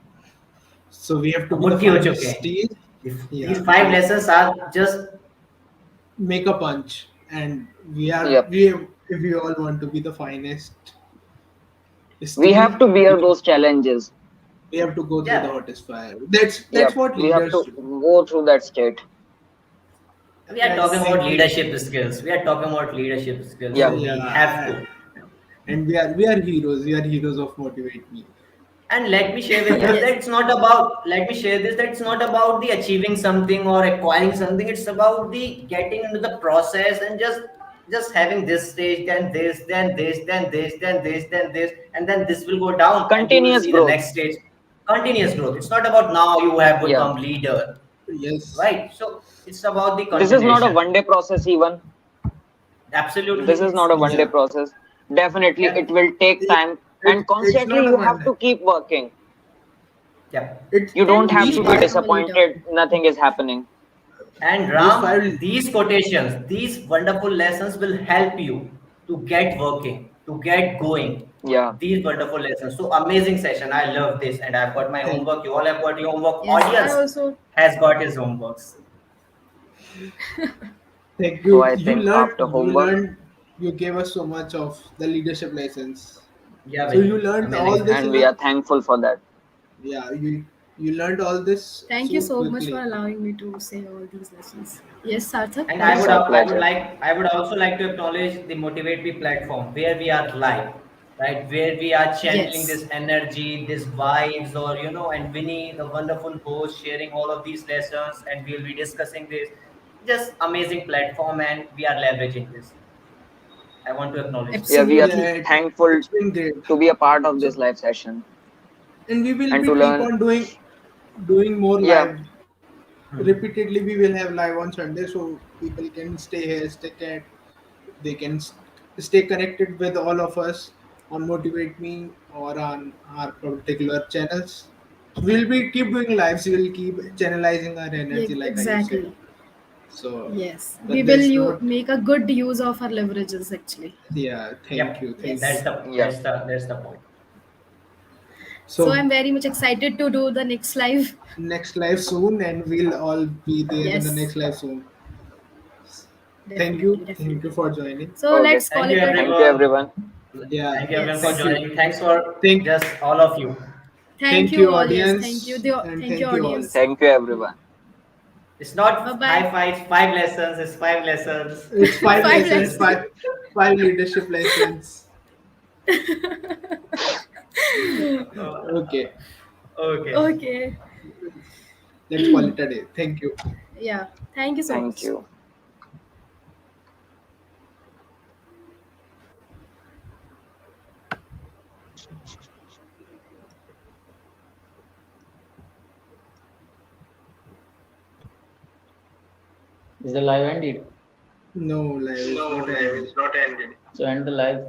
So we have to अब be the मुट्ठी हो finest चुके हैं. steel. These Yeah, five lessons are just, make a punch, and we are Yep. we if we all want to be the finest We have steel, to bear those challenges. we have to go through the yeah. hottest fire. That's Yep. what We have leaders to do. go through that state. We are talking Yes. about Thank you. leadership skills. We are talking about leadership skills. Yep. So we have Yeah, to. and we are heroes. We are heroes of motivate me. And let me share with you Yeah. that Yes. it's not about, let me share this, that it's not about the achieving something or acquiring something. It's about the getting into the process and just having this stage, then this, then this, then this, then this, then this, and then this will go down and you will Continuous see the growth. next stage. Continuous growth. It's not about now you have Yeah. become leader, Yes, right? So it's about the This is not a continuation. one day process, even. This is Absolutely. not Yes. a one day yeah. process. Definitely, Yeah. it will take It, time, and it's constantly not a you have one. to keep working. Yeah. You don't Then have These we to be five become a leader. disappointed, nothing is happening. And these Ram, five these quotations, these wonderful lessons will help you to get working, to get going. Yeah. These wonderful lessons. So amazing session. I love this. And I've got my Thank homework. You all have got your homework. Yes. I Audience also. has got his homeworks. thank So you. I think after homework, You gave us so much of the leadership lessons. Yeah, So you Vinny. learned Amazing all this session. and in we a are thankful for that. yeah, you learned all this Thank you so so much for quickly. allowing me to say all these lessons. Yes, Sarthak, And please. It's our pleasure. I would also like to acknowledge the Motivate Me platform where we are live, right? Where we are channeling Yes. this energy, this vibes, or and Vinny, the wonderful host, sharing all of these lessons, and we'll be discussing this. Just amazing platform, and we are leveraging this. I want to acknowledge Yeah, this. we are Absolutely. Yeah, thankful it's been great. to be a part of this So live session and we will and be to keep learn. on doing more Yeah, live repeatedly. We will have live on Sunday, so people can stay here, they can stay connected with all of us on Motivate Me or on our particular channels. We'll be keep doing lives. We'll keep channelizing our Yeah, energy, like you said. exactly. So, Yes. We but will there's not. make a good use of our leverages actually. Yeah, thank you, Yep, thank Yes. you. yeah. that's the point. So So I'm very much excited to do the next live. next live soon, and we'll all be there in the Yes. next live soon. Definitely, Thank you definitely. for joining. So Okay. let's call Thank you, it a Thank you, everyone. everyone. Yeah, Thank you, everyone, for thank yes. you, joining. Thanks for thank just all of you. Thank thank you you, all. Yes. Thank you. audience, and Thank you, thank you all. audience. Thank you, everyone. It's Bye not bye. high five, five lessons. It's five lessons, It's five five Five lessons, lessons. lessons. five leadership lessons. Okay, Okay. Okay. let's call it a day. Thank you. Yeah. Thank you so Thank much. you. Is the live ended? No, live is No, not live ended. is not ended. So end the live.